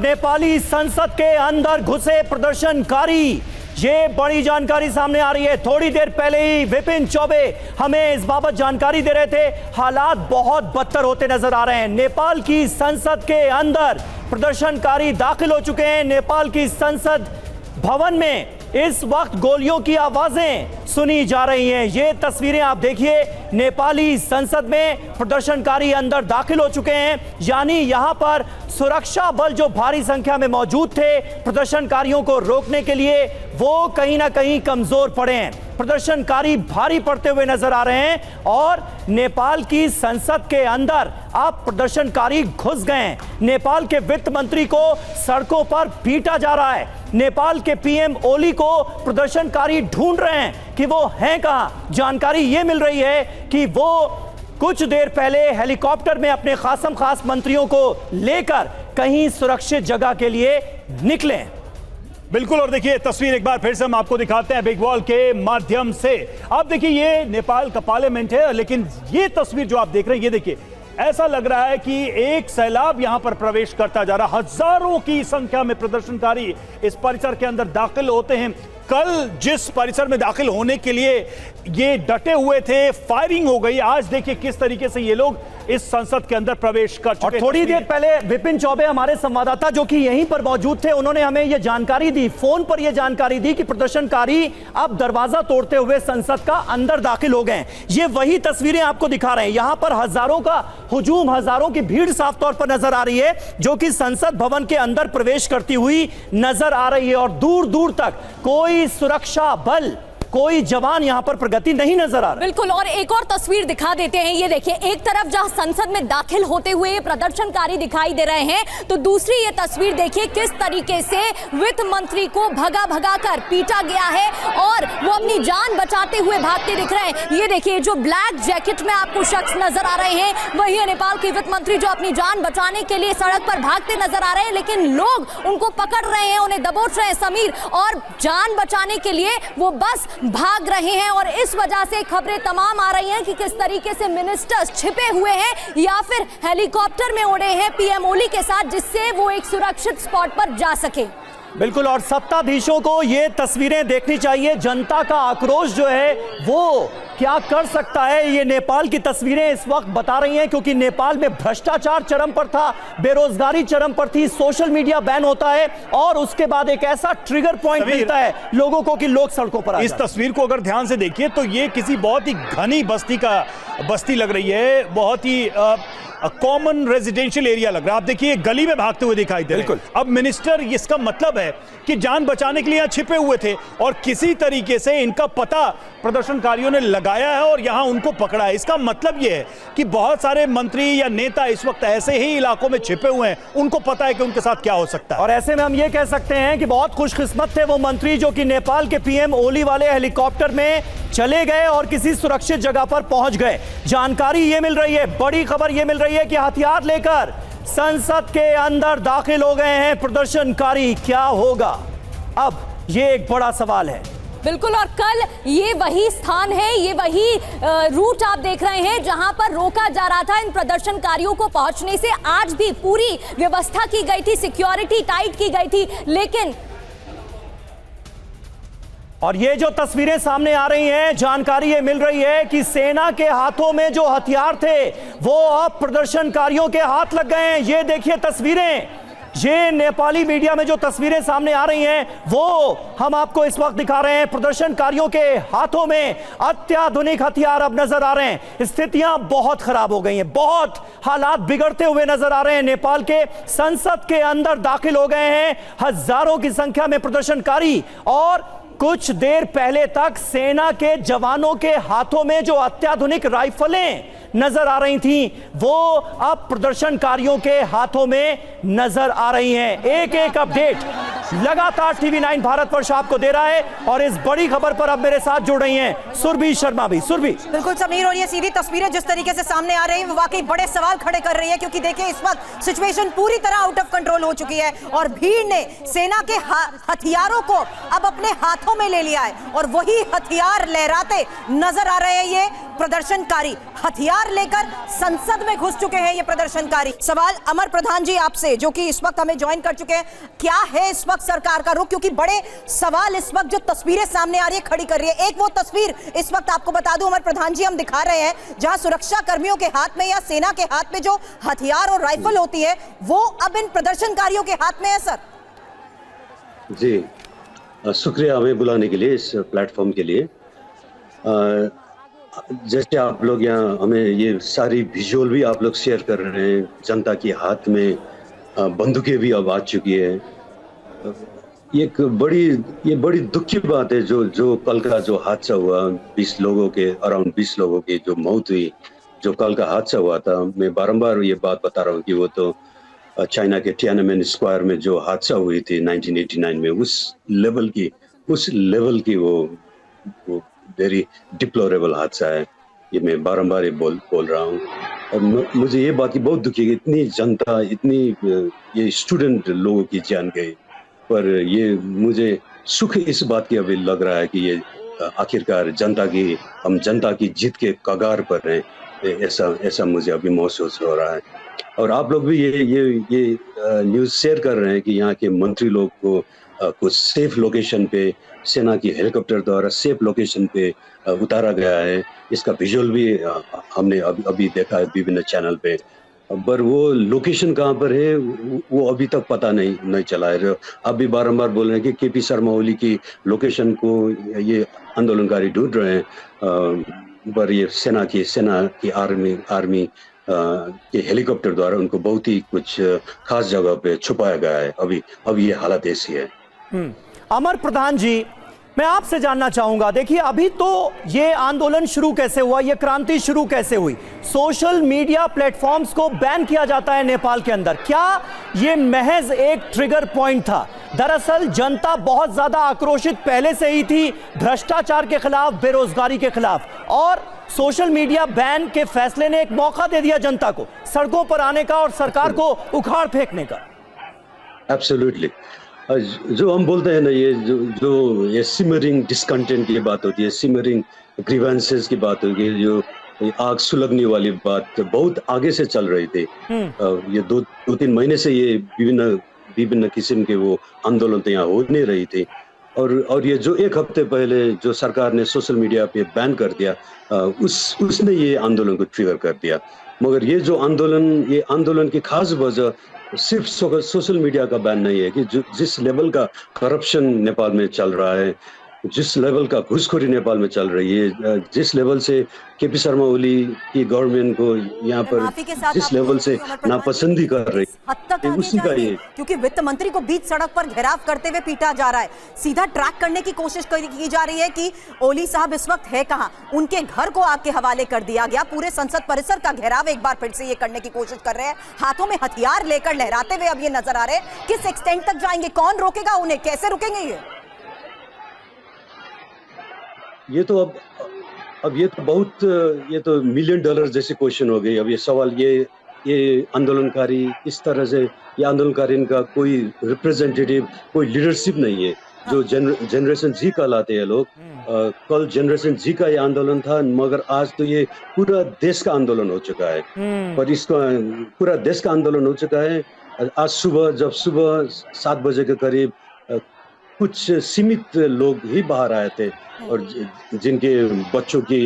नेपाली संसद के अंदर घुसे प्रदर्शनकारी। ये बड़ी जानकारी सामने आ रही है। थोड़ी देर पहले ही विपिन चौबे हमें इस बाबत जानकारी दे रहे थे। हालात बहुत बदतर होते नजर आ रहे हैं। नेपाल की संसद के अंदर प्रदर्शनकारी दाखिल हो चुके हैं। नेपाल की संसद भवन में इस वक्त गोलियों की आवाजें सुनी जा रही हैं। ये तस्वीरें आप देखिए, नेपाली संसद में प्रदर्शनकारी अंदर दाखिल हो चुके हैं। यानी यहां पर सुरक्षा बल जो भारी संख्या में मौजूद थे प्रदर्शनकारियों को रोकने के लिए, वो कहीं ना कहीं कमजोर पड़े हैं। प्रदर्शनकारी भारी पड़ते हुए नजर आ रहे हैं और नेपाल की संसद के अंदर अब प्रदर्शनकारी घुस गए हैं। नेपाल के वित्त मंत्री को सड़कों पर पीटा जा रहा है। नेपाल के पीएम ओली को प्रदर्शनकारी ढूंढ रहे हैं कि वो हैं कहां। जानकारी ये मिल रही है कि वो कुछ देर पहले हेलीकॉप्टर में अपने खास मंत्रियों को लेकर कहीं सुरक्षित जगह के लिए निकले। बिल्कुल, और देखिए तस्वीर एक बार फिर से हम आपको दिखाते हैं बिग वॉल के माध्यम से। आप देखिए ये नेपाल का पार्लियामेंट है, लेकिन ये तस्वीर जो आप देख रहे हैं, ये देखिए ऐसा लग रहा है कि एक सैलाब यहां पर प्रवेश करता जा रहा। हजारों की संख्या में प्रदर्शनकारी इस परिसर के अंदर दाखिल होते हैं। कल जिस परिसर में दाखिल होने के लिए ये डटे हुए थे, फायरिंग हो गई। आज देखिए किस तरीके से ये लोग इस संसद के अंदर प्रवेश कर चुके। और थोड़ी देर पहले विपिन चौबे हमारे संवाददाता जो कि यहीं पर मौजूद थे, उन्होंने हमें यह जानकारी दी, फोन पर यह जानकारी दी कि प्रदर्शनकारी अब दरवाजा तोड़ते हुए संसद का अंदर दाखिल हो गए। ये वही तस्वीरें आपको दिखा रहे हैं। यहां पर हजारों का हुजूम, हजारों की भीड़ साफ तौर पर नजर आ रही है, जो कि संसद भवन के अंदर प्रवेश करती हुई नजर आ रही है। और दूर दूर तक कोई सुरक्षा बल, कोई जवान यहां पर प्रगति नहीं नजर आ रहा। बिल्कुल, और एक और तस्वीर दिखा देते हैं। ये देखिए, एक तरफ जहां संसद में दाखिल होते हुए ये प्रदर्शनकारी दिखाई दे रहे हैं, तो दूसरी ये तस्वीर देखिए किस तरीके से वित्त मंत्री को भगा कर पीटा गया है और वो अपनी जान बचाते हुए भागते दिख रहे हैं। ये देखिए, जो ब्लैक जैकेट में आपको शख्स नजर आ रहे हैं, वही है नेपाल के वित्त मंत्री जो अपनी जान बचाने के लिए सड़क पर भागते नजर आ रहे हैं। लेकिन लोग उनको पकड़ रहे हैं, उन्हें दबोच रहे हैं समीर, और जान बचाने के लिए वो बस भाग रहे हैं। और इस वजह से खबरें तमाम आ रही हैं कि किस तरीके से मिनिस्टर्स छिपे हुए हैं या फिर हेलीकॉप्टर में उड़े हैं पीएम ओली के साथ, जिससे वो एक सुरक्षित स्पॉट पर जा सके। बिल्कुल, और सत्ताधीशों को ये तस्वीरें देखनी चाहिए। जनता का आक्रोश जो है वो क्या कर सकता है, ये नेपाल की तस्वीरें इस वक्त बता रही हैं। क्योंकि नेपाल में भ्रष्टाचार चरम पर था, बेरोजगारी चरम पर थी, सोशल मीडिया बैन होता है और उसके बाद एक ऐसा ट्रिगर पॉइंट मिलता है लोगों को कि लोग सड़कों पर आ जाते हैं। इस तस्वीर को अगर ध्यान से देखिए तो ये किसी बहुत ही घनी बस्ती लग रही है, बहुत ही कॉमन रेजिडेंशियल एरिया लग रहा है। आप देखिए गली में भागते हुए दिखाई दे रहे हैं। अब मिनिस्टर, इसका मतलब है कि जान बचाने के लिए यहाँ छिपे हुए थे और किसी तरीके से इनका पता प्रदर्शनकारियों ने लगाया है और यहाँ उनको पकड़ा है। इसका मतलब यह है कि बहुत सारे मंत्री या नेता इस वक्त ऐसे ही इलाकों में छिपे हुए हैं, उनको पता है कि उनके साथ क्या हो सकता है। और ऐसे में हम ये कह सकते हैं कि बहुत खुशकिस्मत थे वो मंत्री जो कि नेपाल के पीएम ओली वाले हेलीकॉप्टर में चले गए और किसी सुरक्षित जगह पर पहुंच गए। जानकारी ये मिल रही है, बड़ी खबर ये मिल रही है कि हथियार लेकर संसद के अंदर दाखिल हो गए हैं प्रदर्शनकारी। क्या होगा अब, ये एक बड़ा सवाल है। बिल्कुल, और कल ये वही स्थान है, ये वही रूट आप देख रहे हैं जहां पर रोका जा रहा था इन प्रदर्शनकारियों को पहुंचने से। आज भी पूरी व्यवस्था की गई थी, सिक्योरिटी टाइट की गई थी, लेकिन और ये जो तस्वीरें सामने आ रही हैं, जानकारी ये मिल रही है कि सेना के हाथों में जो हथियार थे वो अब प्रदर्शनकारियों के हाथ लग गए हैं। ये देखिए तस्वीरें, ये नेपाली मीडिया में जो तस्वीरें सामने आ रही हैं वो हम आपको इस वक्त दिखा रहे हैं। प्रदर्शनकारियों के हाथों में अत्याधुनिक हथियार अब नजर आ रहे हैं। स्थितियां बहुत खराब हो गई हैं, बहुत हालात बिगड़ते हुए नजर आ रहे हैं। नेपाल के संसद के अंदर दाखिल हो गए हैं हजारों की संख्या में प्रदर्शनकारी, और कुछ देर पहले तक सेना के जवानों के हाथों में जो अत्याधुनिक राइफलें नजर आ रही थीं वो अब प्रदर्शनकारियों के हाथों में नजर आ रही हैं। एक एक अपडेट लगातार TV9 भारतवर्ष आपको दे रहा है और इस बड़ी खबर पर अब मेरे साथ जुड़ रही हैं सुरभि शर्मा भी। सुरभि। बिल्कुल समीर, और ये सीधी तस्वीरें जिस तरीके से सामने आ रही हैं वो वाकई बड़े सवाल खड़े कर रही है, क्योंकि देखिए इस वक्त सिचुएशन पूरी तरह आउट ऑफ कंट्रोल हो चुकी है और भीड़ ने सेना के हथियारों को अब अपने हाथों में ले लिया है और वही हथियार लहराते नजर आ रहे हैं। ये प्रदर्शनकारी हथियार लेकर संसद में घुस चुके हैं। ये प्रदर्शनकारी सवाल अमर प्रधान जी आपसे, जो कि इस वक्त हमें ज्वाइन कर चुके हैं, क्या है इस वक्त सरकार का रुख? क्योंकि बड़े सवाल इस वक्त जो तस्वीरें सामने आ रही है खड़ी कर रही है। एक वो तस्वीर इस वक्त आपको बता दूं अमर प्रधान जी हम दिखा रहे हैं, जहां सुरक्षा कर्मियों के हाथ में या सेना के हाथ में जो हथियार और राइफल होती है वो अब इन प्रदर्शनकारियों के हाथ में है। सर जी, शुक्रिया हमें बुलाने के लिए, इस प्लेटफॉर्म के लिए। जैसे आप लोग यहाँ हमें ये सारी विजुअल भी आप लोग शेयर कर रहे हैं, जनता के हाथ में बंदूकें भी अब आ चुकी है। ये बड़ी दुख की बात है जो कल का जो हादसा हुआ, 20 लोगों के अराउंड 20 लोगों की जो मौत हुई, जो कल का हादसा हुआ था। मैं बारंबार ये बात बता रहा हूँ कि वो तो चाइना के टियानमेन स्क्वायर में जो हादसा हुई थी 1989 में, उस लेवल की वो वेरी डिप्लोरेबल हादसा है। ये मैं बारंबार बोल रहा हूँ। और मुझे ये बात की बहुत दुखी है, इतनी जनता, इतनी ये स्टूडेंट लोगों की जान गई। पर ये मुझे सुख इस बात की अभी लग रहा है कि ये आखिरकार हम जनता की जीत के कगार पर हैं, ऐसा मुझे अभी महसूस हो रहा है। और आप लोग भी ये न्यूज़ शेयर कर रहे हैं कि यहाँ के मंत्री लोग को कुछ सेफ लोकेशन पे सेना की हेलीकॉप्टर द्वारा सेफ लोकेशन पे उतारा गया है। इसका विजुअल भी हमने अभी देखा है विभिन्न चैनल पे। पर वो लोकेशन कहाँ पर है वो अभी तक पता नहीं चला है। आप भी बारंबार बोल रहे हैं कि केपी शर्मा ओली की लोकेशन को ये आंदोलनकारी ढूंढ रहे हैं, पर ये सेना की आर्मी के हेलीकॉप्टर द्वारा उनको बहुत ही कुछ खास जगह पे छुपाया गया है। अभी ये हालत ऐसी है। अमर प्रधान जी, मैं आपसे जानना चाहूंगा, देखिए अभी तो ये आंदोलन शुरू कैसे हुआ, ये क्रांति शुरू कैसे हुई? सोशल मीडिया प्लेटफॉर्म्स को बैन किया जाता है नेपाल के अंदर, क्या ये महज एक ट्रिगर पॉइंट था? दरअसल जनता बहुत ज्यादा आक्रोशित पहले से ही थी, भ्रष्टाचार के खिलाफ, बेरोजगारी के खिलाफ, और सोशल मीडिया बैन के फैसले ने एक मौका दे दिया जनता को सड़कों पर आने का और सरकार को उखाड़ फेंकने का। एब्सोल्युटली, जो हम बोलते हैं ना, ये सिमरिंग डिस्कंटेंट की बात होती है, सिमरिंग ग्रीवेंसेस की बात होती है, जो आग सुलगने वाली बात बहुत आगे से चल रही थी। ये दो तीन महीने से ये विभिन्न किस्म के वो आंदोलन तो यहाँ हो नहीं रही थी। और ये जो एक हफ्ते पहले जो सरकार ने सोशल मीडिया पे बैन कर दिया, उसने ये आंदोलन को ट्रिगर कर दिया। मगर ये आंदोलन की खास वजह सिर्फ सोशल मीडिया का बैन नहीं है कि जिस लेवल का करप्शन नेपाल में चल रहा है, जिस लेवल का घुसखोरी नेपाल में चल रही है, जिस लेवल से केपी शर्मा ओली की गवर्नमेंट को यहाँ पर जिस लेवल से नापसंदी कर रही है, उसी का ये, क्योंकि वित्त मंत्री को बीच सड़क पर घेराव करते हुए पीटा जा रहा है। सीधा ट्रैक करने की कोशिश की जा रही है कि ओली साहब इस वक्त है कहां। उनके घर को आग के हवाले कर दिया गया। पूरे संसद परिसर का घेराव एक बार फिर से ये करने की कोशिश कर रहे हैं, हाथों में हथियार लेकर लहराते हुए अब ये नजर आ रहे हैं। किस एक्सटेंट तक जाएंगे, कौन रोकेगा उन्हें, कैसे रुकेंगे ये तो अब ये तो $1 मिलियन जैसे क्वेश्चन हो गई। अब ये सवाल, ये आंदोलनकारी इस तरह से, ये आंदोलनकारी इनका कोई रिप्रेजेंटेटिव, कोई लीडरशिप नहीं है। जो जनरेशन जी कहलाते हैं लोग, कल जनरेशन जी का ये आंदोलन था, मगर आज तो ये पूरा देश का आंदोलन हो चुका है। पर इसका पूरा देश का आंदोलन हो चुका है। आज जब सुबह 7 बजे के करीब कुछ सीमित लोग ही बाहर आए थे, और जिनके बच्चों की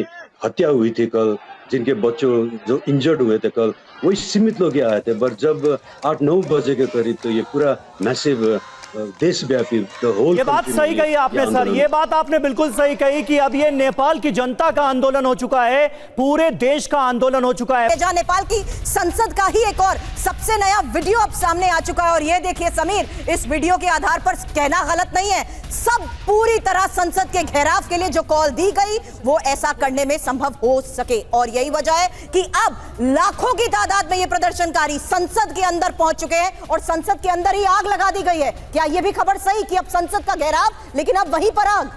हत्या हुई थी कल, जिनके बच्चों जो इंजर्ड हुए थे कल, वही सीमित लोग आए थे। पर जब 8-9 बजे के करीब तो ये पूरा मैसिव देशव्यापी ये बात सही कही आपने सर, ये बात आपने बिल्कुल सही कही कि अब ये नेपाल की जनता का आंदोलन हो चुका है, पूरे देश का आंदोलन हो चुका है। जहां नेपाल की संसद का ही एक और सबसे नया वीडियो अब सामने आ चुका है, और ये देखिए समीर, इस वीडियो के आधार पर कहना गलत नहीं है, सब पूरी तरह संसद के घेराव के लिए जो कॉल दी गई वो ऐसा करने में संभव हो सके। और यही वजह है कि अब लाखों की तादाद में ये प्रदर्शनकारी संसद के अंदर पहुंच चुके हैं, और संसद के अंदर ही आग लगा दी गई है। क्या ये भी खबर सही कि अब संसद का घेराव, लेकिन अब वहीं पर आग?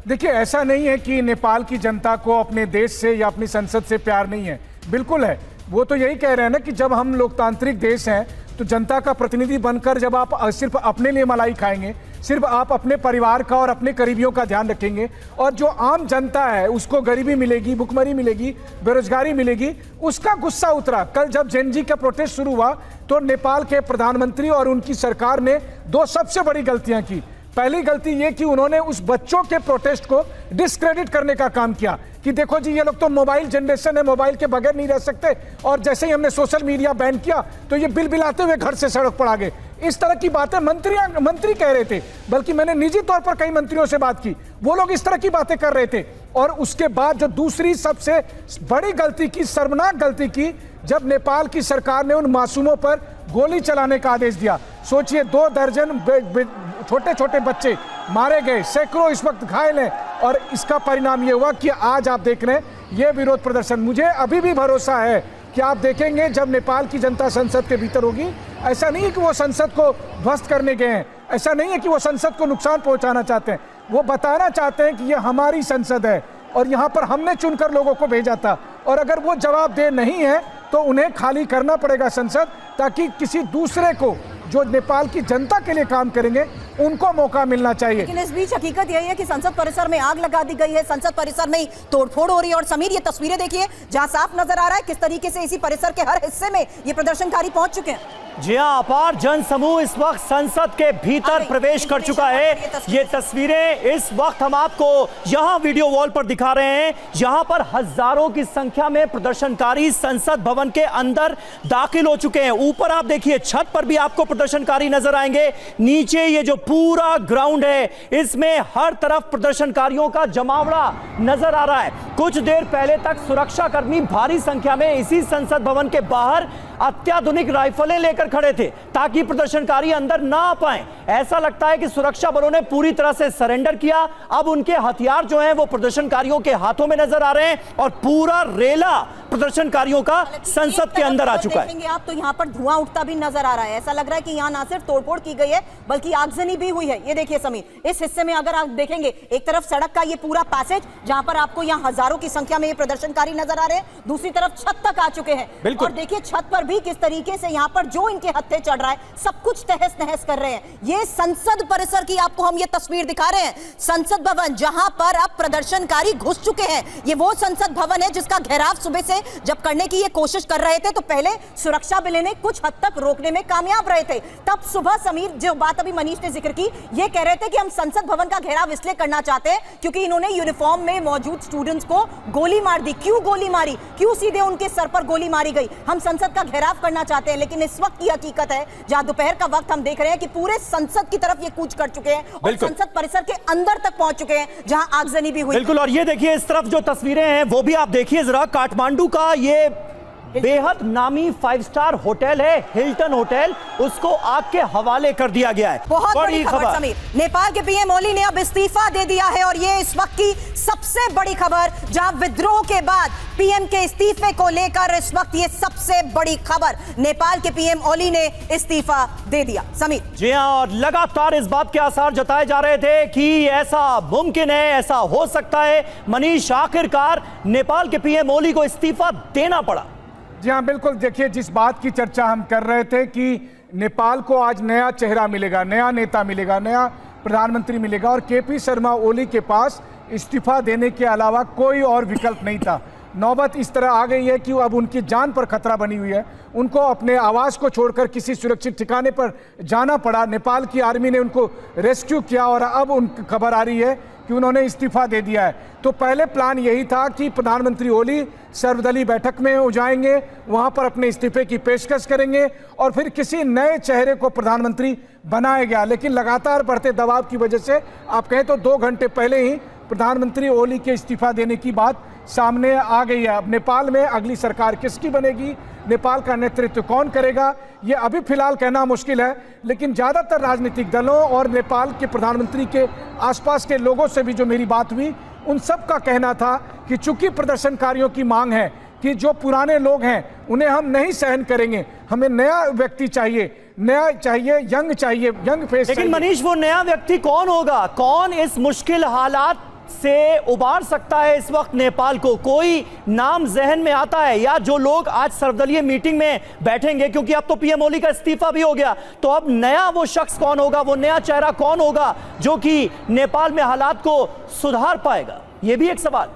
देखिए, ऐसा नहीं है कि नेपाल की जनता को अपने देश से या अपनी संसद से प्यार नहीं है, बिल्कुल है। वो तो यही कह रहे हैं ना कि जब हम लोकतांत्रिक देश हैं तो जनता का प्रतिनिधि बनकर जब आप सिर्फ अपने लिए मलाई खाएंगे सिर्फ आप अपने परिवार का और अपने करीबियों का ध्यान रखेंगे और जो आम जनता है उसको गरीबी मिलेगी, भुखमरी मिलेगी, बेरोजगारी मिलेगी, उसका गुस्सा उतरा। कल जब जेनजी का प्रोटेस्ट शुरू हुआ तो नेपाल के प्रधानमंत्री और उनकी सरकार ने दो सबसे बड़ी गलतियां की। पहली गलती ये कि उन्होंने उस बच्चों के प्रोटेस्ट को डिस्क्रेडिट करने का काम किया कि देखो जी ये लोग तो मोबाइल जनरेशन है, मोबाइल के बगैर नहीं रह सकते, और जैसे ही हमने सोशल मीडिया बैन किया तो ये बिलबिलाते हुए घर से सड़क पर आ गए। इस तरह की बातें मंत्री कह रहे थे, बल्कि मैंने निजी तौर पर कई मंत्रियों से बात की, वो लोग इस तरह की बातें कर रहे थे। और उसके बाद जो दूसरी सबसे बड़ी गलती की, शर्मनाक गलती की, जब नेपाल की सरकार ने उन मासूमों पर गोली चलाने का आदेश दिया। सोचिए 2 दर्जन छोटे छोटे बच्चे मारे गए, सैकड़ों इस वक्त घायल हैं, और इसका परिणाम ये हुआ कि आज आप देख रहे हैं ये विरोध प्रदर्शन। मुझे अभी भी भरोसा है कि आप देखेंगे जब नेपाल की जनता संसद के भीतर होगी, ऐसा नहीं है कि वो संसद को ध्वस्त करने गए हैं, ऐसा नहीं है कि वो संसद को नुकसान पहुंचाना चाहते हैं, वो बताना चाहते हैं कि ये हमारी संसद है और यहाँ पर हमने चुनकर लोगों को भेजा था, और अगर वो जवाबदेह नहीं है तो उन्हें खाली करना पड़ेगा संसद, ताकि किसी दूसरे को जो नेपाल की जनता के लिए काम करेंगे उनको मौका मिलना चाहिए। लेकिन इस बीच हकीकत यही है कि संसद परिसर में आग लगा दी गई है, संसद परिसर में तोड़फोड़ हो रही है। और समीर, ये तस्वीरें देखिए जहां साफ नजर आ रहा है किस तरीके से इसी परिसर के हर हिस्से में ये प्रदर्शनकारी पहुंच चुके हैं। जी हां, अपार जन समूह इस वक्त संसद के भीतर प्रवेश कर चुका है। ये तस्वीरें इस वक्त हम आपको यहां वीडियो वॉल पर दिखा रहे हैं, जहां पर हजारों की संख्या में प्रदर्शनकारी संसद भवन के अंदर दाखिल हो चुके हैं। ऊपर आप देखिए छत पर भी आपको प्रदर्शनकारी नजर आएंगे, नीचे ये जो पूरा ग्राउंड है इसमें हर तरफ प्रदर्शनकारियों का जमावड़ा नजर आ रहा है। कुछ देर पहले तक सुरक्षाकर्मी भारी संख्या में इसी संसद भवन के बाहर अत्याधुनिक राइफलें लेकर खड़े थे ताकि प्रदर्शनकारी अंदर ना आ पाए। ऐसा लगता है कि सुरक्षा बलों ने पूरी तरह से सरेंडर किया। अब उनके हथियार जो हैं वो प्रदर्शनकारियों के हाथों में नजर आ रहे हैं और पूरा रेला प्रदर्शनकारियों का संसद के अंदर आ चुका है। आप तो यहाँ पर धुआं उठता भी नजर आ रहा है। ऐसा लग रहा है कि यहाँ ना सिर्फ तोड़फोड़ की गई है बल्कि आगजनी भी हुई है। ये देखिए समीर, इस हिस्से में अगर आप देखेंगे, एक तरफ सड़क का ये पूरा पैसेज जहां पर आपको यहाँ हजारों की संख्या में ये प्रदर्शनकारी नजर आ रहे हैं, दूसरी तरफ छत तक आ चुके हैं। और देखिए छत पर भी किस तरीके से यहाँ पर जो इनके हत्थे चढ़ रहा है सब कुछ तहस नहस कर रहे हैं। ये संसद परिसर की आपको हम ये तस्वीर दिखा रहे हैं, संसद भवन जहां पर अब प्रदर्शनकारी घुस चुके हैं। ये वो संसद भवन है जिसका घेराव सुबह से जब करने की ये कोशिश कर रहे थे तो पहले सुरक्षा बलें ने कुछ हद तक रोकने में कामयाब रहे थे। तब सुबह समीर, जो बात अभी मनीष ने जिक्र की, ये कह रहे थे कि हम संसद भवन का घेराव इसलिए करना चाहते हैं क्योंकि इन्होंने यूनिफॉर्म में मौजूद स्टूडेंट्स को गोली मार दी। क्यों गोली मारी, क्यों सीधे उनके सर पर गोली मारी गई? हम संसद का घेराव करना चाहते हैं। लेकिन इस वक्त की हकीकत है, जहां दोपहर का वक्त हम देख रहे हैं कि पूरे संसद की तरफ ये कूच कर चुके हैं और संसद परिसर के अंदर तक पहुंच चुके हैं जहां आगजनी भी हुई। बिल्कुल, और ये देखिए इस तरफ जो तस्वीरें हैं वो भी आप देखिए जरा। काठमांडू का ये बेहद नामी 5 स्टार होटल है, हिल्टन होटल, उसको आग के हवाले कर दिया गया है। बहुत बड़ी खबर समीर, नेपाल के पीएम ओली ने अब इस्तीफा दे दिया है और ये इस वक्त की सबसे बड़ी खबर, जहां विद्रोह के बाद पीएम के इस्तीफे को लेकर इस वक्त ये सबसे बड़ी खबर, नेपाल के पीएम ओली ने इस्तीफा दे दिया। समीर जी हां, और लगातार इस बात के आसार जताए जा रहे थे कि ऐसा मुमकिन है, ऐसा हो सकता है। मनीष, आखिरकार नेपाल के पीएम ओली को इस्तीफा देना पड़ा। जी हाँ, बिल्कुल। देखिए, जिस बात की चर्चा हम कर रहे थे कि नेपाल को आज नया चेहरा मिलेगा, नया नेता मिलेगा, नया प्रधानमंत्री मिलेगा, और केपी शर्मा ओली के पास इस्तीफा देने के अलावा कोई और विकल्प नहीं था। नौबत इस तरह आ गई है कि अब उनकी जान पर खतरा बनी हुई है। उनको अपने आवास को छोड़कर किसी सुरक्षित ठिकाने पर जाना पड़ा। नेपाल की आर्मी ने उनको रेस्क्यू किया और अब उनकी खबर आ रही है कि उन्होंने इस्तीफा दे दिया है। तो पहले प्लान यही था कि प्रधानमंत्री ओली सर्वदलीय बैठक में हो जाएंगे, वहां पर अपने इस्तीफे की पेशकश करेंगे और फिर किसी नए चेहरे को प्रधानमंत्री बनाया गया। लेकिन लगातार बढ़ते दबाव की वजह से आप कहें तो 2 घंटे पहले ही प्रधानमंत्री ओली के इस्तीफा देने की बात सामने आ गई है। अब नेपाल में अगली सरकार किसकी बनेगी, नेपाल का नेतृत्व कौन करेगा, ये अभी फिलहाल कहना मुश्किल है। लेकिन ज़्यादातर राजनीतिक दलों और नेपाल के प्रधानमंत्री के आसपास के लोगों से भी जो मेरी बात हुई, उन सब का कहना था कि चूंकि प्रदर्शनकारियों की मांग है कि जो पुराने लोग हैं उन्हें हम नहीं सहन करेंगे, हमें नया व्यक्ति चाहिए, नया चाहिए, यंग चाहिए, यंग फेस। लेकिन मनीष, वो नया व्यक्ति कौन होगा? कौन इस मुश्किल हालात से उबार सकता है इस वक्त नेपाल को? कोई नाम जहन में आता है, या जो लोग आज सर्वदलीय मीटिंग में बैठेंगे, क्योंकि अब तो पीएम ओली का इस्तीफा भी हो गया, तो अब नया वो शख्स कौन होगा, वो नया चेहरा कौन होगा जो कि नेपाल में हालात को सुधार पाएगा? ये भी एक सवाल।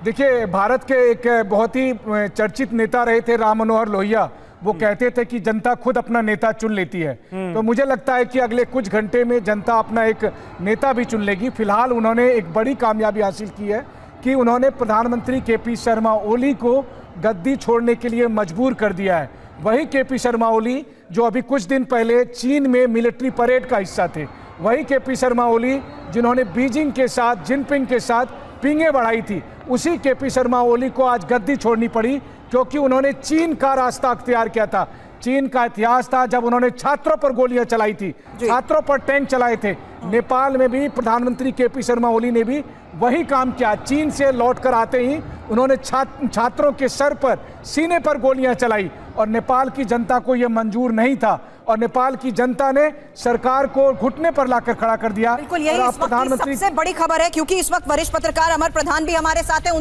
देखिए, भारत के एक बहुत ही चर्चित नेता रहे थे राम मनोहर लोहिया। वो कहते थे कि जनता खुद अपना नेता चुन लेती है। तो मुझे लगता है कि अगले कुछ घंटे में जनता अपना एक नेता भी चुन लेगी। फिलहाल उन्होंने एक बड़ी कामयाबी हासिल की है कि उन्होंने प्रधानमंत्री केपी शर्मा ओली को गद्दी छोड़ने के लिए मजबूर कर दिया है। वही केपी शर्मा ओली जो अभी कुछ दिन पहले चीन में मिलिट्री परेड का हिस्सा थे, वही केपी शर्मा ओली जिन्होंने बीजिंग के साथ, जिनपिंग के साथ पींगे बढ़ाई थी, उसी केपी शर्मा ओली को आज गद्दी छोड़नी पड़ी क्योंकि उन्होंने चीन का रास्ता अख्तियार किया था। चीन का इतिहास था जब उन्होंने छात्रों पर गोलियां चलाई थी, छात्रों पर टैंक चलाए थे। नेपाल में भी प्रधानमंत्री केपी शर्मा ओली ने भी वही काम किया। चीन से लौटकर आते ही उन्होंने छात्रों के सर पर, सीने पर गोलियां चलाई और नेपाल की जनता को यह मंजूर नहीं था और नेपाल की जनता ने सरकार को घुटने पर लाकर खड़ा कर दिया। बिल्कुल, यही इस वक्त की सबसे बड़ी खबर है, क्योंकि इस वक्त वरिष्ठ पत्रकार अमर प्रधान भी हमारे साथ हैं।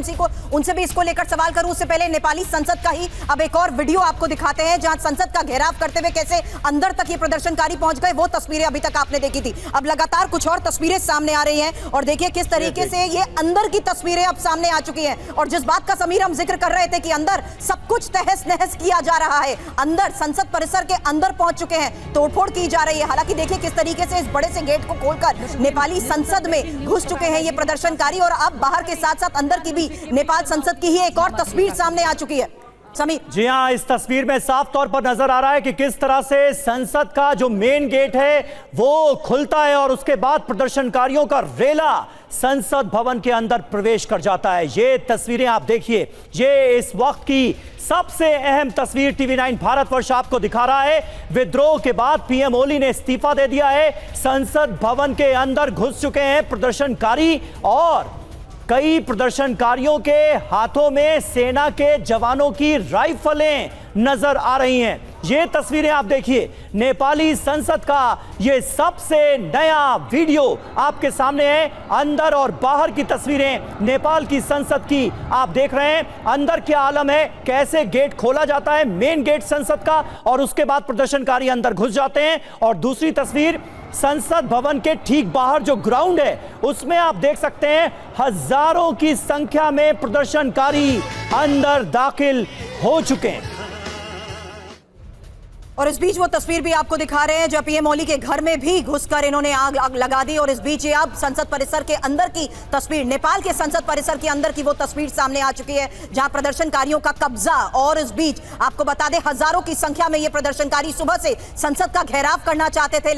उनसे भी इसको लेकर सवाल करूं उससे पहले नेपाली संसद का ही अब एक और वीडियो आपको दिखाते हैं जहां संसद का घेराव करते हुए कैसे अंदर तक ये प्रदर्शनकारी पहुंच गए। वो तस्वीरें अभी तक आपने देखी थी, अब लगातार कुछ और तस्वीरें सामने आ रही हैं और देखिए किस तरीके से ये अंदर की तस्वीरें अब सामने आ चुकी हैं। और जिस बात का समीर हम जिक्र कर रहे थे कि अंदर सब कुछ तहस नहस किया जा रहा है, अंदर संसद परिसर के अंदर पहुंच चुके हैं, तोड़फोड़ की जा रही है। हालांकि देखिए किस तरीके से इस बड़े से गेट को खोलकर नेपाली संसद में घुस चुके हैं ये प्रदर्शनकारी और अब बाहर के साथ साथ अंदर की भी नेपाल संसद की ही एक और तस्वीर सामने आ चुकी है। समीर जी हां, इस तस्वीर में साफ तौर पर नजर आ रहा है कि किस तरह से संसद का जो मेन गेट है वो खुलता है और उसके बाद प्रदर्शनकारियों का रेला संसद भवन के अंदर प्रवेश कर जाता है। ये तस्वीरें आप देखिए, ये इस वक्त की सबसे अहम तस्वीर TV9 भारतवर्ष आपको दिखा रहा है। विद्रोह के बाद पीएम ओली ने इस्तीफा दे दिया है, संसद भवन के अंदर घुस चुके हैं प्रदर्शनकारी और कई प्रदर्शनकारियों के हाथों में सेना के जवानों की राइफलें नजर आ रही हैं। ये तस्वीरें आप देखिए, नेपाली संसद का ये सबसे नया वीडियो आपके सामने है। अंदर और बाहर की तस्वीरें नेपाल की संसद की आप देख रहे हैं। अंदर क्या आलम है, कैसे गेट खोला जाता है, मेन गेट संसद का, और उसके बाद प्रदर्शनकारी अंदर घुस जाते हैं। और दूसरी तस्वीर संसद भवन के ठीक बाहर जो ग्राउंड है उसमें आप देख सकते हैं हजारों की संख्या में प्रदर्शनकारी अंदर दाखिल हो चुके हैं। और इस बीच वो तस्वीर भी आपको दिखा रहे हैं जब पीएम ओली के घर में भी घुसकर इन्होंने आग लगा दी। और इस बीच ये अब संसद परिसर के अंदर की तस्वीर, नेपाल के संसद परिसर के अंदर की वो तस्वीर सामने आ चुकी है जहां प्रदर्शनकारियों का कब्जा। और इस बीच आपको बता दें हजारों की संख्या में ये प्रदर्शनकारी सुबह से संसद का घेराव करना चाहते थे,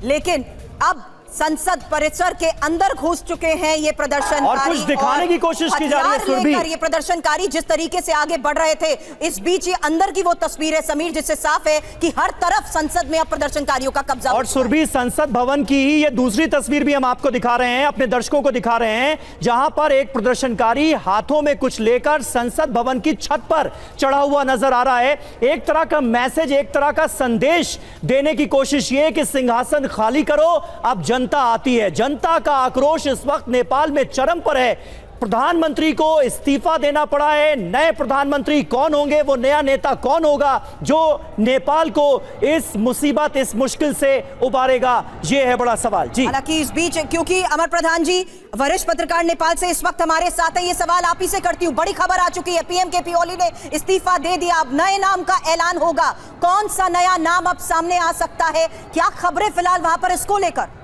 लेकिन अब संसद परिसर के अंदर घुस चुके हैं ये प्रदर्शनकारी और कुछ दिखाने की कोशिश की जा रही है। सुरभि, ये प्रदर्शनकारी जिस तरीके से आगे बढ़ रहे थे, इस बीच ये अंदर की वो तस्वीर है समीर जिससे साफ है कि हर तरफ संसद में अब प्रदर्शनकारियों का कब्जा। और सुरभि, संसद भवन की ही ये दूसरी तस्वीर भी हम आपको दिखा रहे हैं, अपने दर्शकों को दिखा रहे हैं, जहां पर एक प्रदर्शनकारी हाथों में कुछ लेकर संसद भवन की छत पर चढ़ा हुआ नजर आ रहा है। एक तरह का मैसेज, एक तरह का संदेश देने की कोशिश ये कि सिंहासन खाली करो, अब जनता आती है। जनता का आक्रोश इस वक्त नेपाल में चरम पर है। प्रधानमंत्री को इस्तीफा देना पड़ा है। नए प्रधानमंत्री कौन होंगे, वो नया नेता कौन होगा जो नेपाल को इस मुसीबत, इस मुश्किल से उबारेगा, ये है बड़ा सवाल। जी, हालांकि इस बीच क्योंकि अमर प्रधान जी वरिष्ठ पत्रकार नेपाल से इस वक्त हमारे साथ है, ये सवाल आप ही से करती हूँ। बड़ी खबर आ चुकी है, पीएम केपी ओली ने इस्तीफा दे दिया, अब नए नाम का ऐलान होगा। कौन सा नया नाम अब सामने आ सकता है, क्या खबरें फिलहाल वहां पर इसको लेकर?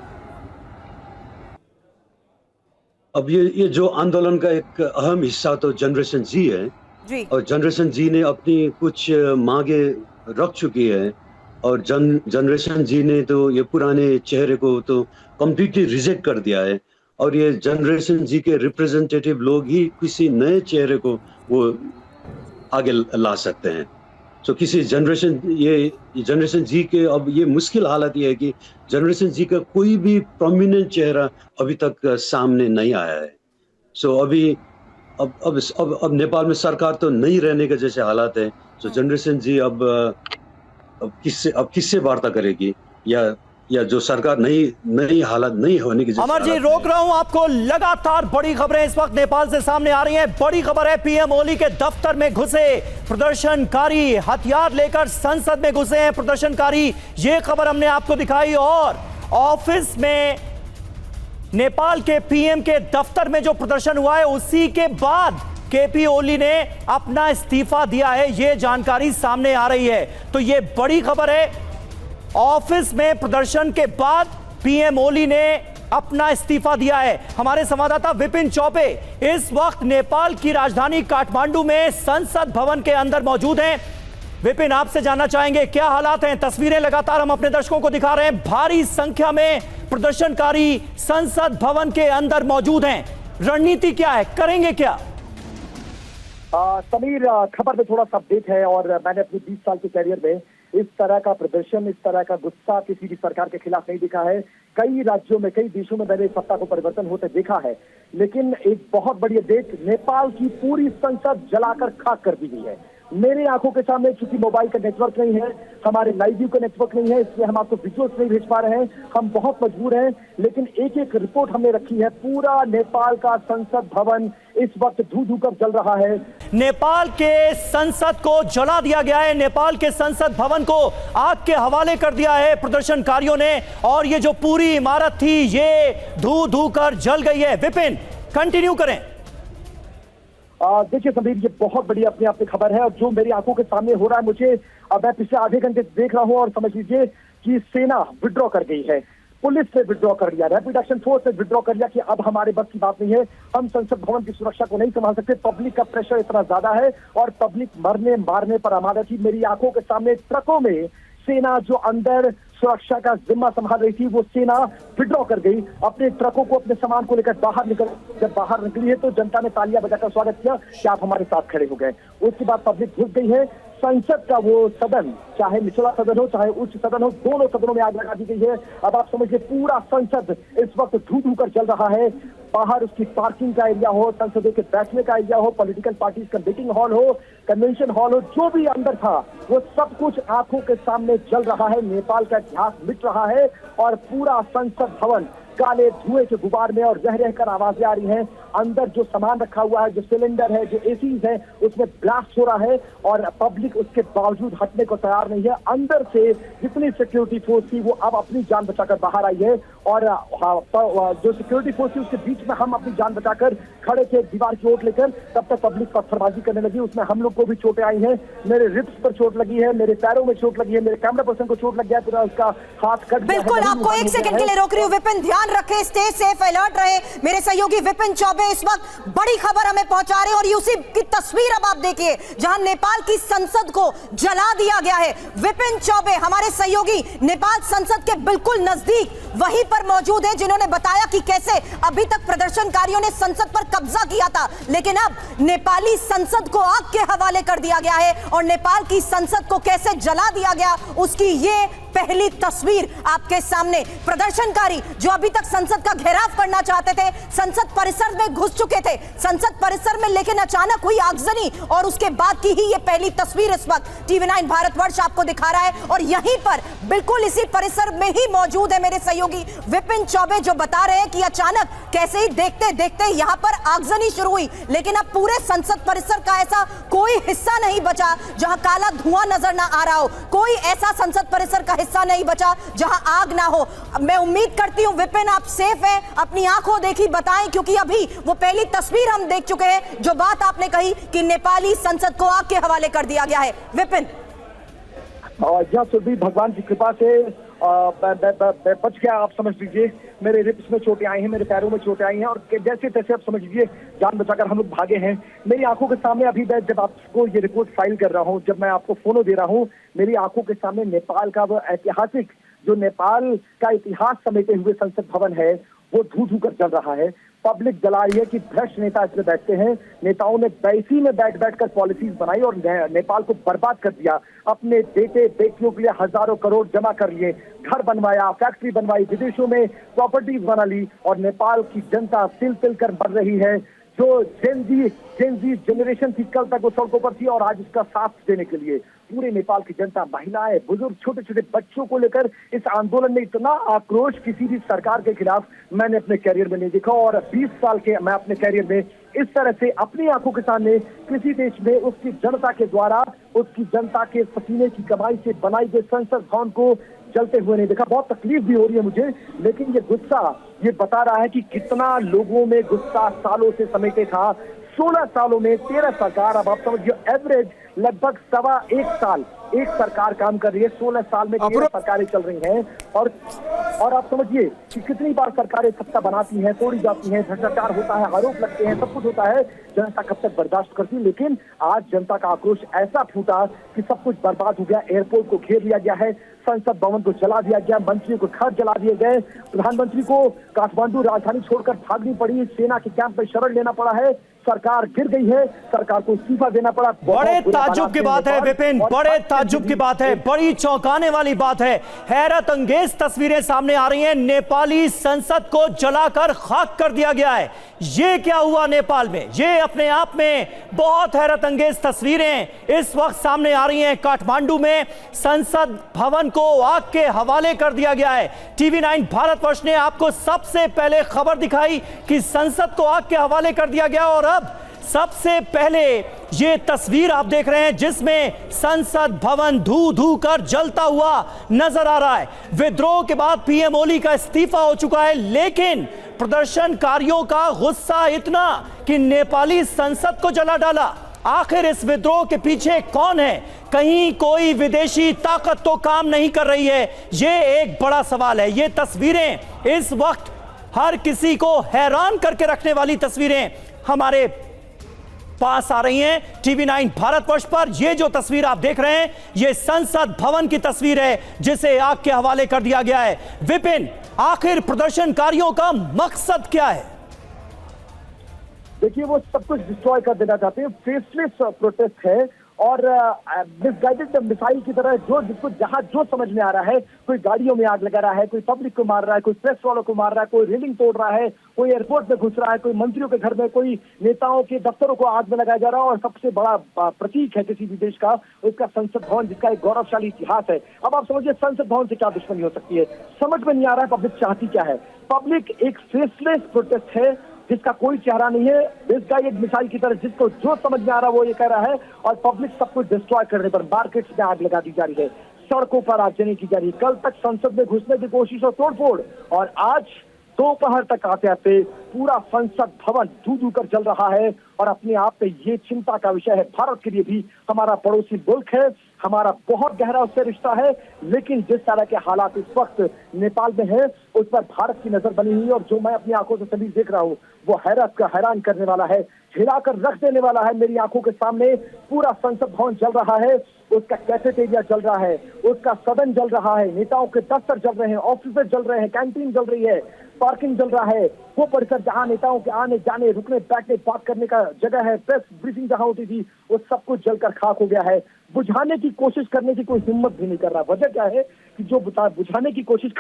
अब ये जो आंदोलन का एक अहम हिस्सा तो जनरेशन जी है जी। और जनरेशन जी ने अपनी कुछ मांगे रख चुकी है और जनरेशन जी ने तो ये पुराने चेहरे को तो कंप्लीटली रिजेक्ट कर दिया है और ये जनरेशन जी के रिप्रेजेंटेटिव लोग ही किसी नए चेहरे को वो आगे ला सकते हैं। तो किसी जनरेशन जी के अब ये मुश्किल हालत ये है कि जनरेशन जी का कोई भी प्रोमिनेंट चेहरा अभी तक सामने नहीं आया है। सो अभी अब नेपाल में सरकार तो नहीं रहने के जैसे हालात है। तो जनरेशन जी अब किससे वार्ता करेगी या या जो सरकार नई हालत नहीं होने की अमर जी रोक रहा हूं आपको, लगातार बड़ी खबरें इस वक्त नेपाल से सामने आ रही हैं। बड़ी खबर है, पीएम ओली के दफ्तर में घुसे प्रदर्शनकारी, हथियार लेकर संसद में घुसे हैं प्रदर्शनकारी। ये खबर हमने आपको दिखाई। और ऑफिस में नेपाल के पीएम के दफ्तर में जो प्रदर्शन हुआ है उसी के बाद केपी ओली ने अपना इस्तीफा दिया है, यह जानकारी सामने आ रही है। तो यह बड़ी खबर है, ऑफिस में प्रदर्शन के बाद पीएम ओली ने अपना इस्तीफा दिया है। हमारे संवाददाता विपिन चौबे इस वक्त नेपाल की राजधानी काठमांडू में संसद भवन के अंदर मौजूद हैं। विपिन, आपसे जानना चाहेंगे क्या हालात हैं? तस्वीरें लगातार हम अपने दर्शकों को दिखा रहे हैं, भारी संख्या में प्रदर्शनकारी संसद भवन के अंदर मौजूद हैं। रणनीति क्या है, करेंगे क्या? समीर, खबर में थोड़ा सा अपडेट है और मैंने अपने 20 साल के कैरियर में इस तरह का प्रदर्शन, इस तरह का गुस्सा किसी भी सरकार के खिलाफ नहीं दिखा है। कई राज्यों में, कई देशों में मैंने सत्ता को परिवर्तन होते देखा है, लेकिन एक बहुत बड़ी अपडेट, नेपाल की पूरी संसद जलाकर खाक कर दी गई है। मेरी आंखों के सामने, चूंकि मोबाइल का नेटवर्क नहीं है, हमारे लाइव व्यू का नेटवर्क नहीं है, इसलिए हम आपको विजुअल्स नहीं भेज पा रहे हैं, हम बहुत मजबूर हैं। लेकिन एक एक रिपोर्ट हमने रखी है, पूरा नेपाल का संसद भवन इस वक्त धू कर जल रहा है। नेपाल के संसद को जला दिया गया है, नेपाल के संसद भवन को आग के हवाले कर दिया है प्रदर्शनकारियों ने, और ये जो पूरी इमारत थी ये धू कर जल गई है। विपिन, कंटिन्यू करें। देखिए समीर, ये बहुत बड़ी अपने आप में खबर है और जो मेरी आंखों के सामने हो रहा है, मुझे मैं पिछले आधे घंटे देख रहा हूं और समझ लीजिए कि सेना विड्रॉ कर गई है, पुलिस ने विड्रॉ कर लिया, रैपिड एक्शन फोर्स ने विड्रॉ कर लिया कि अब हमारे बस की बात नहीं है, हम संसद भवन की सुरक्षा को नहीं संभाल सकते। पब्लिक का प्रेशर इतना ज्यादा है और पब्लिक मरने मारने पर आमादा थी। मेरी आंखों के सामने ट्रकों में सेना जो अंदर सुरक्षा का जिम्मा संभाल रही थी, वो सेना विड्रॉ कर गई, अपने ट्रकों को, अपने सामान को लेकर बाहर निकली है तो जनता ने तालियां बजाकर स्वागत किया कि आप हमारे साथ खड़े हो गए। उसके बाद पब्लिक घुस गई है। संसद का वो सदन, चाहे निचला सदन हो चाहे उच्च सदन हो, दोनों सदनों में आग लगा दी गई है। अब आप समझिए पूरा संसद इस वक्त धू कर जल रहा है। बाहर उसकी पार्किंग का एरिया हो, संसद के बैठने का एरिया हो, पॉलिटिकल पार्टीज का मीटिंग हॉल हो, कन्वेंशन हॉल हो, जो भी अंदर था वो सब कुछ आंखों के सामने जल रहा है। नेपाल का इतिहास मिट रहा है और पूरा संसद भवन काले धुएं के गुबार में और रह रहकर आवाजें आ रही हैं। अंदर जो सामान रखा हुआ है, जो सिलेंडर है, जो एसीज है, उसमें ब्लास्ट हो रहा है और पब्लिक उसके बावजूद हटने को तैयार नहीं है। अंदर से जितनी सिक्योरिटी फोर्स थी वो अब अपनी जान बचाकर बाहर आई है और जो सिक्योरिटी फोर्स थी उसके बीच में हम अपनी जान बचाकर खड़े थे दीवार की ओट लेकर। तब तक पब्लिक पत्थरबाजी करने लगी, उसमें हम लोग को भी चोटें आई हैं। मेरे रिब्स पर चोट लगी है, मेरे पैरों में चोट लगी है, मेरे कैमरा पर्सन को चोट लग गया, पूरा उसका हाथ कट गया। बिल्कुल, आपको एक सेकंड के लिए रोक रही हूँ विपिन, ध्यान रखें, स्टे सेफ, अलर्ट रहे। मेरे सहयोगी विपिन चौबे इस वक्त बड़ी खबर हमें पहुंचा रहे हैं और उसी की तस्वीर अब आप देखिए जहां नेपाल की संसद को जला दिया गया है। विपिन चौबे हमारे सहयोगी नेपाल संसद के बिल्कुल नजदीक वहीं पर मौजूद हैं, जिन्होंने बताया कि कैसे अभी तक प्रदर्शनकारियों ने संसद पर कब्जा किया था, लेकिन अब नेपाली संसद को आग के हवाले कर दिया गया है और नेपाल की संसद को कैसे जला दिया गया उसकी ये पहली तस्वीर आपके सामने। प्रदर्शनकारी जो अभी तक संसद का घेराव करना चाहते थे, संसद परिसर में घुस चुके थे संसद परिसर में, लेकिन अचानक हुई आगजनी और उसके बाद की ही ये पहली तस्वीर इस वक्त TV9 भारतवर्ष आपको दिखा रहा है। और यहीं पर बिल्कुल इसी परिसर में ही मौजूद है मेरे सहयोगी विपिन चौबे, जो बता रहे हैं कि अचानक कैसे ही देखते देखते यहां पर आगजनी शुरू हुई, लेकिन अब पूरे संसद परिसर का ऐसा कोई हिस्सा नहीं बचा जहां काला धुआं नजर ना आ रहा हो, कोई ऐसा संसद परिसर का हिस्सा नहीं बचा जहां आग ना हो। मैं उम्मीद करती हूं विपिन आप सेफ हैं, अपनी आंखों देखी बताएं, क्योंकि अभी वो पहली तस्वीर हम देख चुके हैं जो बात आपने कही कि नेपाली संसद को आग के हवाले कर दिया गया है। विपिन, जहाँ सुरभि भगवान की कृपा से बच गया, आप समझ लीजिए। मेरे रिब्स में चोटें आई हैं, मेरे पैरों में चोटें आई हैं और जैसे तैसे आप समझ लीजिए जान बचाकर हम लोग भागे हैं। मेरी आंखों के सामने अभी मैं जब आपको ये रिपोर्ट फाइल कर रहा हूँ, जब मैं आपको फोनो दे रहा हूँ, मेरी आंखों के सामने नेपाल का वो ऐतिहासिक, जो नेपाल का इतिहास समेटे हुए संसद भवन है वो धू कर चल रहा है। पब्लिक जला रही है कि भ्रष्ट नेता इसमें बैठते हैं। नेताओं ने बैसी में बैठ कर पॉलिसीज बनाई और नेपाल को बर्बाद कर दिया। अपने बेटे बेटियों के लिए हजारों करोड़ जमा कर लिए, घर बनवाया, फैक्ट्री बनवाई, विदेशों में प्रॉपर्टीज बना ली और नेपाल की जनता तिल तिल कर मर रही है। जो जेन जी जनरेशन थी कल तक वो सड़कों पर थी और आज उसका साथ देने के लिए पूरे नेपाल की जनता, महिलाएं, बुजुर्ग, छोटे छोटे बच्चों को लेकर इस आंदोलन में इतना आक्रोश किसी भी सरकार के खिलाफ मैंने अपने कैरियर में नहीं देखा। और 20 साल के मैं अपने कैरियर में इस तरह से अपनी आंखों के सामने किसी देश में उसकी जनता के द्वारा, उसकी जनता के पसीने की कमाई से बनाई गई संसद भवन को जलते हुए नहीं देखा। बहुत तकलीफ भी हो रही है मुझे, लेकिन ये गुस्सा ये बता रहा है कि कितना लोगों में गुस्सा सालों से समेटे था। 16 सालों में 13 सरकार, अब आप समझिए एवरेज लगभग 1.25 साल एक सरकार काम कर रही है, 16 साल में 13 सरकारें चल रही हैं। और आप समझिए कि कितनी बार सरकारें सत्ता बनाती हैं, तोड़ी जाती हैं, भ्रष्टाचार होता है, आरोप लगते हैं, सब कुछ होता है, जनता कब तक बर्दाश्त करती है। लेकिन आज जनता का आक्रोश ऐसा फूटा कि सब कुछ बर्बाद हो गया। एयरपोर्ट को घेर लिया गया है, संसद भवन को जला दिया गया, मंत्रियों को घर जला दिए गए, प्रधानमंत्री को काठमांडू राजधानी छोड़कर भागनी पड़ी, सेना के कैंप में शरण लेना पड़ा है, सरकार गिर गई है, सरकार को इस्तीफा देना पड़ा। बड़े ताज्जुब की बात है विपिन, बड़े ताज्जुब की बात है, बड़ी चौंकाने वाली बात है। हैरत अंगेज तस्वीरें सामने आ रही हैं। नेपाली संसद को जलाकर खाक कर दिया गया है। ये क्या हुआ नेपाल में? ये अपने आप में बहुत हैरत अंगेज तस्वीरें इस वक्त सामने आ रही हैं। काठमांडू में संसद भवन को आग के हवाले कर दिया गया है। TV9 भारतवर्ष ने आपको सबसे पहले खबर दिखाई कि संसद को आग के हवाले कर दिया गया, और अब सबसे पहले ये तस्वीर आप देख रहे हैं जिसमें संसद भवन धू धू कर जलता हुआ नजर आ रहा है। विद्रोह के बाद PM ओली का इस्तीफा हो चुका है, लेकिन प्रदर्शनकारियों का गुस्सा इतना कि नेपाली संसद को जला डाला। आखिर इस विद्रोह के पीछे कौन है? कहीं कोई विदेशी ताकत तो काम नहीं कर रही है? ये एक बड़ा सवाल है। ये तस्वीरें इस वक्त हर किसी को हैरान करके रखने वाली तस्वीरें हमारे पास आ रही हैं TV9 भारतवर्ष पर। ये जो तस्वीर आप देख रहे हैं, ये संसद भवन की तस्वीर है जिसे आग के हवाले कर दिया गया है। विपिन, आखिर प्रदर्शनकारियों का मकसद क्या है? देखिए, वो सब कुछ डिस्ट्रॉय कर देना चाहते हैं। फेसलेस प्रोटेस्ट है और मिसगाइडेड मिसाइल की तरह जो जिसको जहां जो समझ में आ रहा है, कोई गाड़ियों में आग लगा रहा है, कोई पब्लिक को मार रहा है, कोई प्रेस वालों को मार रहा है, कोई रेलिंग तोड़ रहा है, कोई एयरपोर्ट में घुस रहा है, कोई मंत्रियों के घर में, कोई नेताओं के दफ्तरों को आग में लगाया जा रहा है। और सबसे बड़ा प्रतीक है किसी भी देश का, उसका संसद भवन, जिसका एक गौरवशाली इतिहास है। अब आप समझिए संसद भवन से क्या दुश्मनी हो सकती है? समझ में नहीं आ रहा है पब्लिक चाहती क्या है। पब्लिक एक फेसलेस प्रोटेस्ट है जिसका कोई चेहरा नहीं है, मिसगाइडेड मिसाइल की तरह, जिसको जो समझ में आ रहा है वो ये कह रहा है। और पब्लिक सब कुछ डिस्ट्रॉय करने पर, मार्केट्स में आग लगा दी जा रही है, सड़कों पर आगजनी की जा रही है। कल तक संसद में घुसने की कोशिश और तोड़फोड़, और आज दोपहर तक आते आते पूरा संसद भवन धू धू कर जल रहा है। और अपने आप में ये चिंता का विषय है। भारत के लिए भी, हमारा पड़ोसी मुल्क है, हमारा बहुत गहरा उससे रिश्ता है, लेकिन जिस तरह के हालात इस वक्त नेपाल में है, उस पर भारत की नजर बनी हुई है। और जो मैं अपनी आंखों से तस्वीर देख रहा हूँ, वो हैरान करने वाला है, हिलाकर रख देने वाला है। मेरी आंखों के सामने पूरा संसद भवन जल रहा है, उसका कैफेटेरिया जल रहा है, उसका सदन जल रहा है, नेताओं के दफ्तर जल रहे हैं, ऑफिस जल रहे हैं, कैंटीन जल रही है, पार्किंग जल रहा है, वो परिसर जहां नेताओं के आने जाने, रुकने, बैठने, बात करने का जगह है, प्रेस ब्रीफिंग जहां होती थी, वो सब कुछ जलकर खाक हो गया है। बुझाने की कोशिश करने की कोई हिम्मत भी नहीं कर रहा। वजह क्या है कि जो बुझाने की कोशिश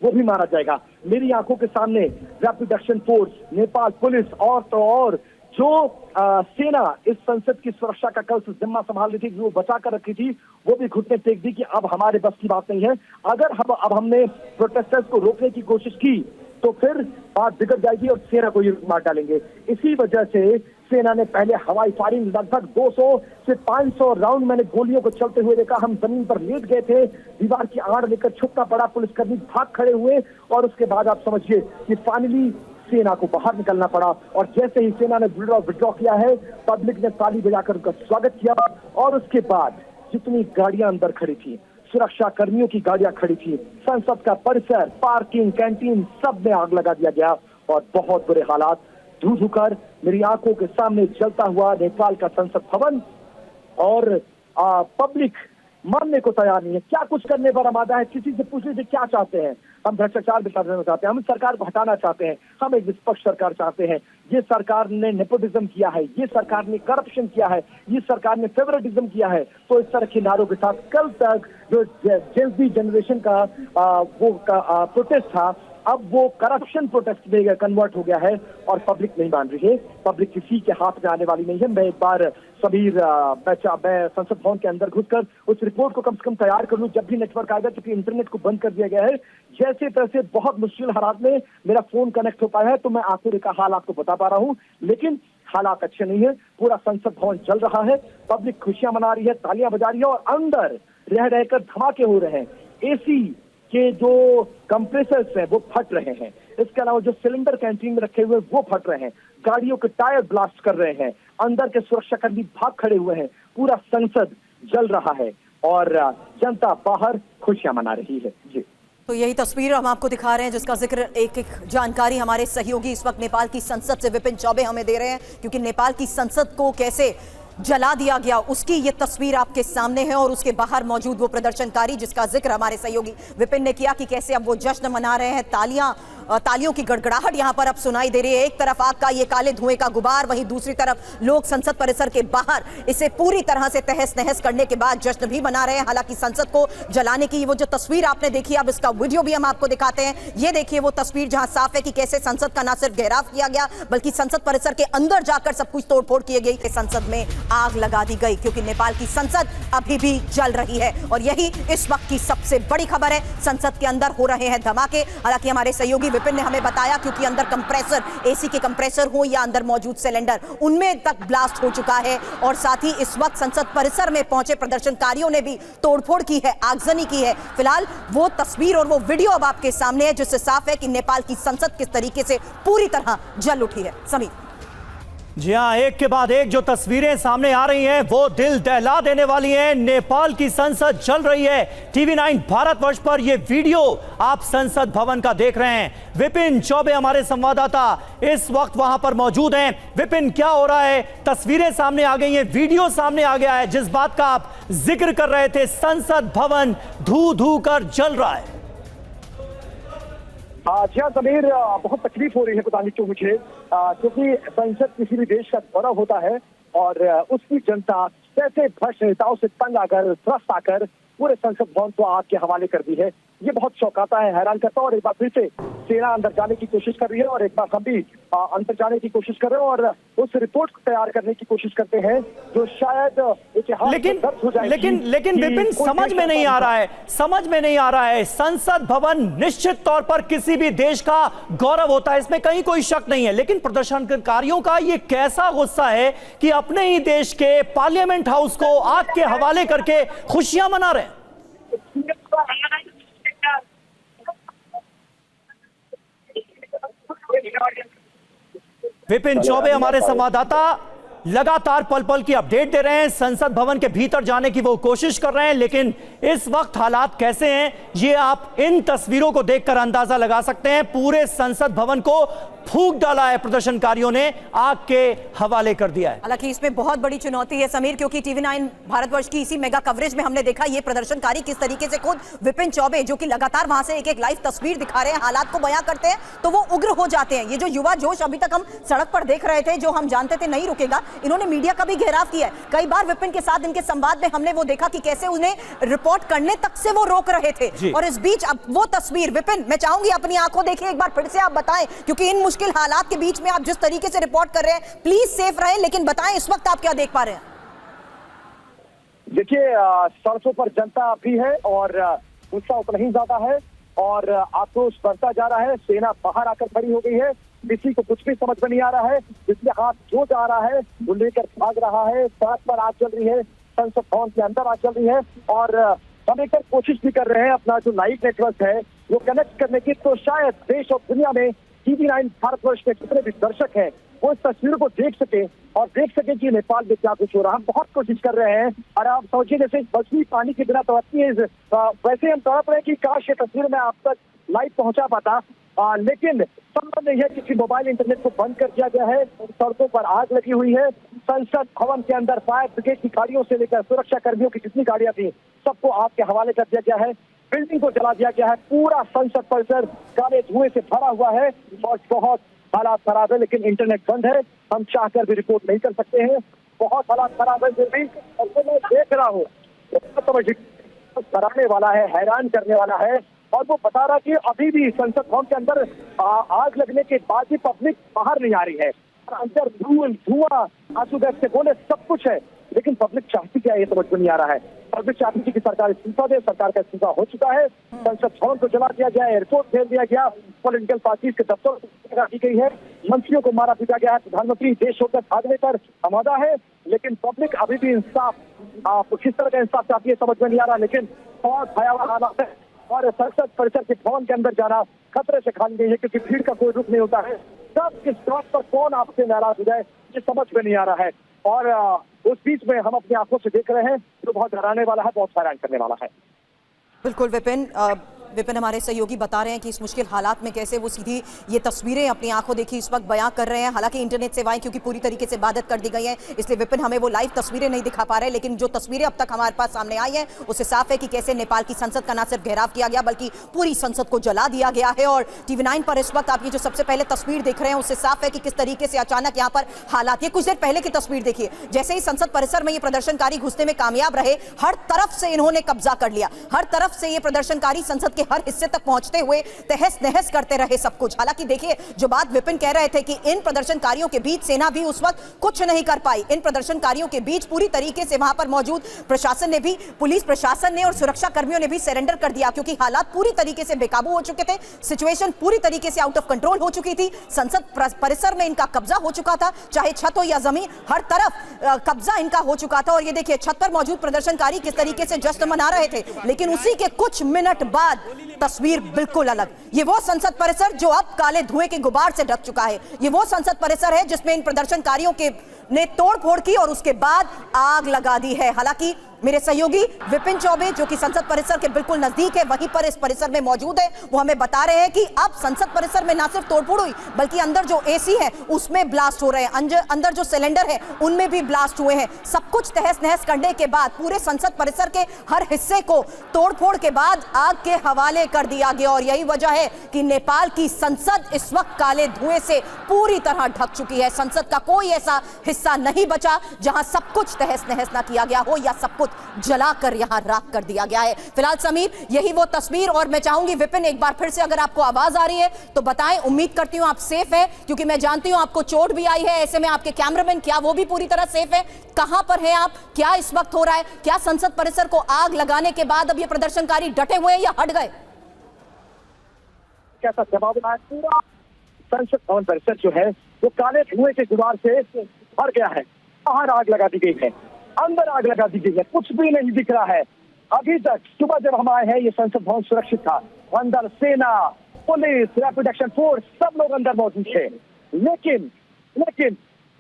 वो भी मारा जाएगा। मेरी आंखों के सामने rapid action force, Nepal police और तो और जो सेना इस संसद की सुरक्षा का कल से जिम्मा संभाल रही थी, वो बचा कर रखी थी, वो भी घुटने टेक दी कि अब हमारे बस की बात नहीं है। अगर अब हमने प्रोटेस्टर्स को रोकने की कोशिश की तो फिर बात बिगड़ जाएगी और सेना को ही मार डालेंगे। इसी वजह से सेना ने पहले हवाई फायरिंग, लगभग 200 से 500 राउंड मैंने गोलियों को चलते हुए देखा। हम जमीन पर लेट गए थे, दीवार की आड़ लेकर छुपना पड़ा, पुलिसकर्मी भाग खड़े हुए, और उसके बाद आप समझिए कि फाइनली सेना को बाहर निकलना पड़ा। और जैसे ही सेना ने विड्रॉ किया है, पब्लिक ने ताली बजाकर उनका स्वागत किया। और उसके बाद जितनी गाड़ियां अंदर खड़ी थी, सुरक्षा कर्मियों की गाड़ियां खड़ी थी, संसद का परिसर, पार्किंग, कैंटीन, सब में आग लगा दिया गया। और बहुत बुरे हालात, धू धू कर मेरी आंखों के सामने जलता हुआ नेपाल का संसद भवन। और पब्लिक मानने को तैयार नहीं है, क्या कुछ करने पर आमादा है। किसी से पूछने से क्या चाहते हैं? हम भ्रष्टाचार मिटाना चाहते हैं, हम सरकार को हटाना चाहते हैं, हम एक निष्पक्ष सरकार चाहते हैं। ये सरकार ने नेपोटिज्म किया है, ये सरकार ने करप्शन किया है, ये सरकार ने फेवरेटिज्म किया है। तो इस तरह के नारों के साथ कल तक जो जेन ज़ी जनरेशन का प्रोटेस्ट था, अब वो करप्शन प्रोटेस्ट में कन्वर्ट हो गया है। और पब्लिक नहीं मान रही है, पब्लिक किसी के हाथ में आने वाली नहीं है। मैं एक बार समीर, मैं संसद भवन के अंदर घुसकर उस रिपोर्ट को कम से कम तैयार कर लूं जब भी नेटवर्क आएगा, क्योंकि इंटरनेट को बंद कर दिया गया है। जैसे तैसे बहुत मुश्किल हालात में मेरा फोन कनेक्ट हो पाया है, तो मैं आंखों देखा हाल आपको बता पा रहा हूं, लेकिन हालात अच्छे नहीं है। पूरा संसद भवन जल रहा है, पब्लिक खुशियां मना रही है, तालियां बजा रही है और अंदर रह रहकर धमाके हो रहे हैं। एसी के जो कंप्रेसर्स हैं वो फट रहे हैं, इसके अलावा जो सिलेंडर कैंटीन में रखे हुए वो फट रहे हैं, गाड़ियों के टायर ब्लास्ट कर रहे हैं, अंदर के सुरक्षाकर्मी भाग खड़े हुए हैं, पूरा संसद जल रहा है और जनता बाहर खुशियां मना रही है। जी, तो यही तस्वीर हम आपको दिखा रहे हैं, जिसका जिक्र एक जानकारी हमारे सहयोगी इस वक्त नेपाल की संसद से विपिन चौबे हमें दे रहे हैं, क्योंकि नेपाल की संसद को कैसे जला दिया गया उसकी ये तस्वीर आपके सामने है और उसके बाहर मौजूद वो प्रदर्शनकारी जिसका जिक्र हमारे सहयोगी विपिन ने किया कि कैसे अब वो जश्न मना रहे हैं। तालियों की गड़गड़ाहट यहां पर अब सुनाई दे रही है। एक तरफ आग का ये काले धुएं का गुबार, वहीं दूसरी तरफ लोग संसद परिसर के बाहर इसे पूरी तरह से तहस नहस करने के बाद जश्न भी मना रहे हैं। हालांकि संसद को जलाने की वो जो तस्वीर आपने देखी, अब इसका वीडियो भी हम आपको दिखाते हैं। ये देखिए वो तस्वीर जहां साफ है कि कैसे संसद का न सिर्फ घेराव किया गया बल्कि संसद परिसर के अंदर जाकर सब कुछ तोड़फोड़ की गई, संसद में आग लगा दी गई, क्योंकि नेपाल की संसद अभी भी जल रही है। और यही इस वक्त की सबसे बड़ी खबर है, संसद के अंदर हो रहे हैं धमाके। हालांकि हमारे सहयोगी विपिन ने हमें बताया, क्योंकि अंदर कंप्रेसर, एसी के कंप्रेसर हो या अंदर मौजूद सिलेंडर, उनमें तक ब्लास्ट हो चुका है। और साथ ही इस वक्त संसद परिसर में पहुंचे प्रदर्शनकारियों ने भी तोड़फोड़ की है, आगजनी की है। फिलहाल वो तस्वीर और वो वीडियो अब आपके सामने है, जिससे साफ है कि नेपाल की संसद किस तरीके से पूरी तरह जल उठी है। समीर, जी हां, एक के बाद एक जो तस्वीरें सामने आ रही हैं वो दिल दहला देने वाली हैं। नेपाल की संसद जल रही है। TV9 भारतवर्ष पर यह वीडियो आप संसद भवन का देख रहे हैं। विपिन चौबे हमारे संवाददाता इस वक्त वहां पर मौजूद हैं। विपिन, क्या हो रहा है? तस्वीरें सामने आ गई हैं, वीडियो सामने आ गया है, जिस बात का आप जिक्र कर रहे थे, संसद भवन धू धू कर जल रहा है। जी हाँ समीर, बहुत तकलीफ हो रही है बताने को मुझे, क्योंकि संसद किसी भी देश का गौरव होता है और उसकी जनता कैसे भ्रष्ट नेताओं से तंग आकर, त्रस्त आकर पूरे संसद भवन को आग के हवाले कर दी है। ये बहुत चौंकाता है, हैरान करता है। और एक बार फिर से सेना अंदर जाने की कोशिश कर रही है और एक बार हम भी अंदर जाने की कोशिश कर रहे हैं और उस रिपोर्ट को तैयार करने की कोशिश करते हैं, जो शायद इतिहास में दर्ज हो जाएगी। लेकिन विपिन, समझ में नहीं आ रहा है। संसद भवन निश्चित तौर पर किसी भी देश का गौरव होता है, इसमें कहीं कोई शक नहीं है, लेकिन प्रदर्शनकारियों का ये कैसा गुस्सा है कि अपने ही देश के पार्लियामेंट हाउस को आग के हवाले करके खुशियां मना रहे हैं। विपिन चौबे हमारे संवाददाता लगातार पल पल की अपडेट दे रहे हैं। संसद भवन के भीतर जाने की वो कोशिश कर रहे हैं, लेकिन इस वक्त हालात कैसे हैं ये आप इन तस्वीरों को देखकर अंदाजा लगा सकते हैं। पूरे संसद भवन को फूंक डाला है प्रदर्शनकारियों ने, आग के हवाले कर दिया है। हालांकि इसमें बहुत बड़ी चुनौती है समीर, क्योंकि TV9 भारतवर्ष की इसी मेगा कवरेज में हमने देखा ये प्रदर्शनकारी किस तरीके से खुद विपिन चौबे, जो कि लगातार वहां से एक एक लाइव तस्वीर दिखा रहे हैं, हालात को बयां करते हैं तो वो उग्र हो जाते हैं। ये जो युवा जोश अभी तक हम सड़क पर देख रहे थे, जो हम जानते थे नहीं रुकेगा, इन्होंने मीडिया का भी घेराव किया है। कई बार विपिन के साथ इनके संवाद में हमने वो देखा कि कैसे उन्हें रिपोर्ट करने तक से वो रोक रहे थे। और इस बीच अब वो तस्वीर, विपिन मैं चाहूंगी अपनी आंखों देखिए, एक बार फिर से आप बताएं, क्योंकि इन मुश्किल हालात के बीच में आप जिस तरीके से रिपोर्ट कर रहे हैं, प्लीज सेफ रहें, लेकिन बताएं इस वक्त आप क्या देख पा रहे हैं। देखिए, सड़कों पर जनता भी है और गुस्सा उतना ही ज्यादा है और आक्रोश बढ़ता जा रहा है। सेना बाहर आकर खड़ी हो गई है, किसी को कुछ भी समझ में नहीं आ रहा है, जिसमें हाथ जो जा रहा है वो लेकर भाग रहा है। सड़क पर आग चल रही है, संसद भवन के अंदर आग चल रही है और हम एक कोशिश भी कर रहे हैं अपना जो लाइव नेटवर्क है वो कनेक्ट करने की, तो शायद देश और दुनिया में TV9 भारतवर्ष के जितने भी दर्शक हैं वो इस तस्वीर को देख सके और देख सके कि नेपाल में क्या कुछ हो रहा है। हम बहुत कोशिश कर रहे हैं और आप समझिए जैसे बसवी पानी के बिना तड़पती है, वैसे हम तड़प रहे हैं कि काश ये तस्वीर मैं आप तक लाइव पहुंचा पाता, लेकिन संभव नहीं है क्योंकि मोबाइल इंटरनेट को बंद कर दिया गया है। सड़कों पर आग लगी हुई है। संसद भवन के अंदर फायर ब्रिगेड की गाड़ियों से लेकर सुरक्षा कर्मियों की जितनी गाड़ियां थी सबको आग के हवाले कर दिया गया है। बिल्डिंग को जला दिया गया है। पूरा संसद परिसर काले धुएं से भरा हुआ है और बहुत हालात खराब है, लेकिन इंटरनेट बंद है, हम चाहकर भी रिपोर्ट नहीं कर सकते हैं। बहुत हालात खराब है फिर भी, और जो मैं देख रहा हूँ डराने वाला है, हैरान करने वाला है। और वो बता रहा कि अभी भी संसद भवन के अंदर आग लगने के बाद भी पब्लिक बाहर नहीं आ रही है। अंदर धुआं आंसू गैस के गोले सब कुछ है, लेकिन पब्लिक चाहती क्या है ये समझ में नहीं आ रहा है। पब्लिक चाहती थी कि सरकार इस्तीफा दे, सरकार का इस्तीफा हो चुका है, संसद भवन को जला दिया गया, एयरपोर्ट भेज दिया गया, पॉलिटिकल पार्टीज के दफ्तर की गई है, मंत्रियों को मारा पीटा गया है, प्रधानमंत्री देश छोड़कर भागने पर आमादा है, लेकिन पब्लिक अभी भी इंसाफ किस तरह का इंसाफ चाहती है समझ में नहीं आ रहा। लेकिन बहुत भयावह हालात है और संसद परिसर के भवन के अंदर जाना खतरे से खाली गई है, क्योंकि भीड़ का कोई रुख नहीं होता है। कब किस बात पर कौन आपसे नाराज हो जाए ये समझ में नहीं आ रहा है। और उस बीच में हम अपनी आंखों से देख रहे हैं जो बहुत डराने वाला है, बहुत हैरान करने वाला है। बिल्कुल विपिन हमारे सहयोगी बता रहे हैं कि इस मुश्किल हालात में कैसे वो सीधी ये तस्वीरें अपनी आंखों देखी इस वक्त बयां कर रहे हैं। हालांकि इंटरनेट सेवाएं क्योंकि पूरी तरीके से बाधित कर दी गई हैं, इसलिए विपिन हमें वो लाइव तस्वीरें नहीं दिखा पा रहे, लेकिन जो तस्वीरें अब तक हमारे पास सामने आई हैं उससे साफ है कि कैसे नेपाल की संसद का न सिर्फ घेराव किया गया बल्कि पूरी संसद को जला दिया गया है। और TV9 पर इस वक्त आप ये जो सबसे पहले तस्वीर देख रहे हैं उससे साफ है कि किस तरीके से अचानक यहाँ पर हालात, ये कुछ देर पहले की तस्वीर देखिए, जैसे ही संसद परिसर में ये प्रदर्शनकारी घुसने में कामयाब रहे, हर तरफ से इन्होंने कब्जा कर लिया, हर तरफ से ये प्रदर्शनकारी संसद के हर हिस्से तक पहुंचते हुए तहस नहस करते रहे सब कुछ। हालांकि देखिए जो बात विपिन कह रहे थे कि इन प्रदर्शनकारियों के बीच सेना भी उस वक्त कुछ नहीं कर पाई, इन प्रदर्शनकारियों के बीच पूरी तरीके से वहां पर मौजूद प्रशासन ने भी, पुलिस प्रशासन ने और सुरक्षा कर्मियों ने भी सरेंडर कर दिया, क्योंकि हालात पूरी तरीके से बेकाबू हो चुके थे, सिचुएशन पूरी तरीके से आउट ऑफ कंट्रोल हो चुकी थी। संसद परिसर में इनका कब्जा हो चुका था, चाहे छत हो या जमीन, हर तरफ कब्जा इनका हो चुका था। और ये देखिए छत पर मौजूद प्रदर्शनकारी किस तरीके से जश्न मना रहे थे, लेकिन उसी के कुछ मिनट बाद तस्वीर बिल्कुल अलग। ये वो संसद परिसर जो अब काले धुएं के गुबार से ढक चुका है, ये वो संसद परिसर है जिसमें इन प्रदर्शनकारियों ने तोड़फोड़ की और उसके बाद आग लगा दी है। हालांकि मेरे सहयोगी विपिन चौबे जो कि संसद परिसर के बिल्कुल नजदीक है, वहीं पर इस परिसर में मौजूद है, वो हमें बता रहे हैं कि अब संसद परिसर में ना सिर्फ तोड़फोड़ हुई बल्कि अंदर जो एसी है उसमें ब्लास्ट हो रहे हैं, अंदर जो सिलेंडर है उनमें भी ब्लास्ट हुए हैं। सब कुछ तहस नहस करने के बाद पूरे संसद परिसर के हर हिस्से को तोड़फोड़ के बाद आग के हवाले कर दिया गया। और यही वजह है कि नेपाल की संसद इस वक्त काले धुएं से पूरी तरह ढक चुकी है। संसद का कोई ऐसा हिस्सा नहीं बचा जहां सब कुछ तहस नहस ना किया गया हो या सब कुछ जलाकर यहां राख कर दिया गया है। फिलहाल समीर यही वो तस्वीर, और मैं चाहूंगी विपिन एक बार फिर से अगर आपको आवाज आ रही है तो बताएं। उम्मीद करती हूं आप सेफ है, क्योंकि मैं जानती हूं आपको चोट भी आई है, ऐसे में आपके कैमरामैन क्या वो भी पूरी तरह सेफ है? कहां पर है आप, क्या इस वक्त हो रहा है? क्या संसद परिसर को आग लगाने के बाद अब ये प्रदर्शनकारी डटे हुए हैं या हट गए? कैसा जवाब है? पूरा संसद भवन परिसर जो है वो काले धुएं के गुबार से भर गया है। बाहर आग लगा दी गई है, अंदर आग लगा दी गई है, कुछ भी नहीं दिख रहा है। अभी तक सुबह जब हम आए हैं ये संसद भवन सुरक्षित था, अंदर सेना, पुलिस, रैपिड एक्शन फोर्स सब लोग अंदर मौजूद थे, लेकिन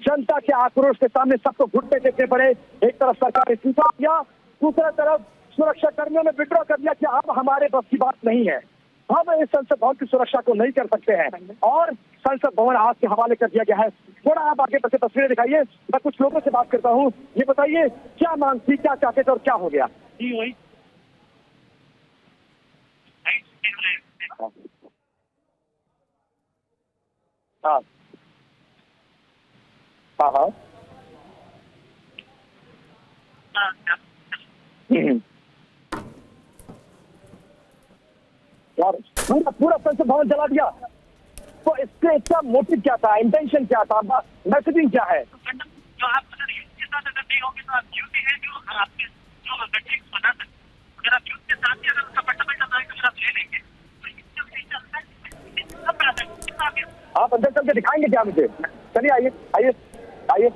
जनता के आक्रोश के सामने सबको घुटने टेकने पड़े। एक तरफ सरकार इस्तीफा दिया, दूसरी तरफ सुरक्षा कर्मियों ने विड्रॉ कर दिया कि अब हमारे बस की बात नहीं है, हम इस संसद भवन की सुरक्षा को नहीं कर सकते हैं और संसद भवन आग के हवाले कर दिया गया है। थोड़ा आप आगे बढ़ के तस्वीरें दिखाइए, मैं कुछ लोगों से बात करता हूँ। ये बताइए क्या मांग थी, क्या चाहते थे और क्या हो गया? हाँ हाँ हाँ यार पूरा संसद भवन जला दिया, तो इससे इसका मोटिव क्या था, इंटेंशन क्या था, मैसेजिंग क्या है? जो आप अगर यूथ के साथ अगर नहीं होंगे तो आप यूथ है जो आपके जो मैट्रिक्स बना सकते, अगर आप यूथ के साथ ही अगर उसका फंडामेंटल अगर आप ले लेंगे तो आप अंदर चल के दिखाएंगे क्या मुझे? चलिए आइए आइए आइए,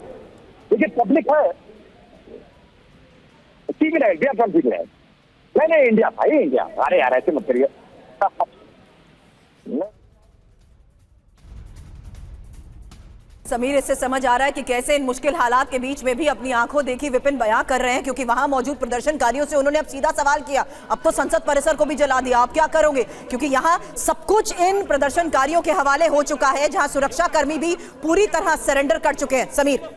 देखिए पब्लिक है, TV9 इंडिया फ्रॉम TV9, नहीं इंडिया भाई इंडिया, अरे यार ऐसे मत करिए। समीर इससे समझ आ रहा है कि कैसे इन मुश्किल हालात के बीच में भी अपनी आंखों देखी विपिन बयां कर रहे हैं, क्योंकि वहां मौजूद प्रदर्शनकारियों से उन्होंने अब सीधा सवाल किया, अब तो संसद परिसर को भी जला दिया, आप क्या करोगे? क्योंकि यहां सब कुछ इन प्रदर्शनकारियों के हवाले हो चुका है, जहां सुरक्षा कर्मी भी पूरी तरह सरेंडर कर चुके हैं। समीर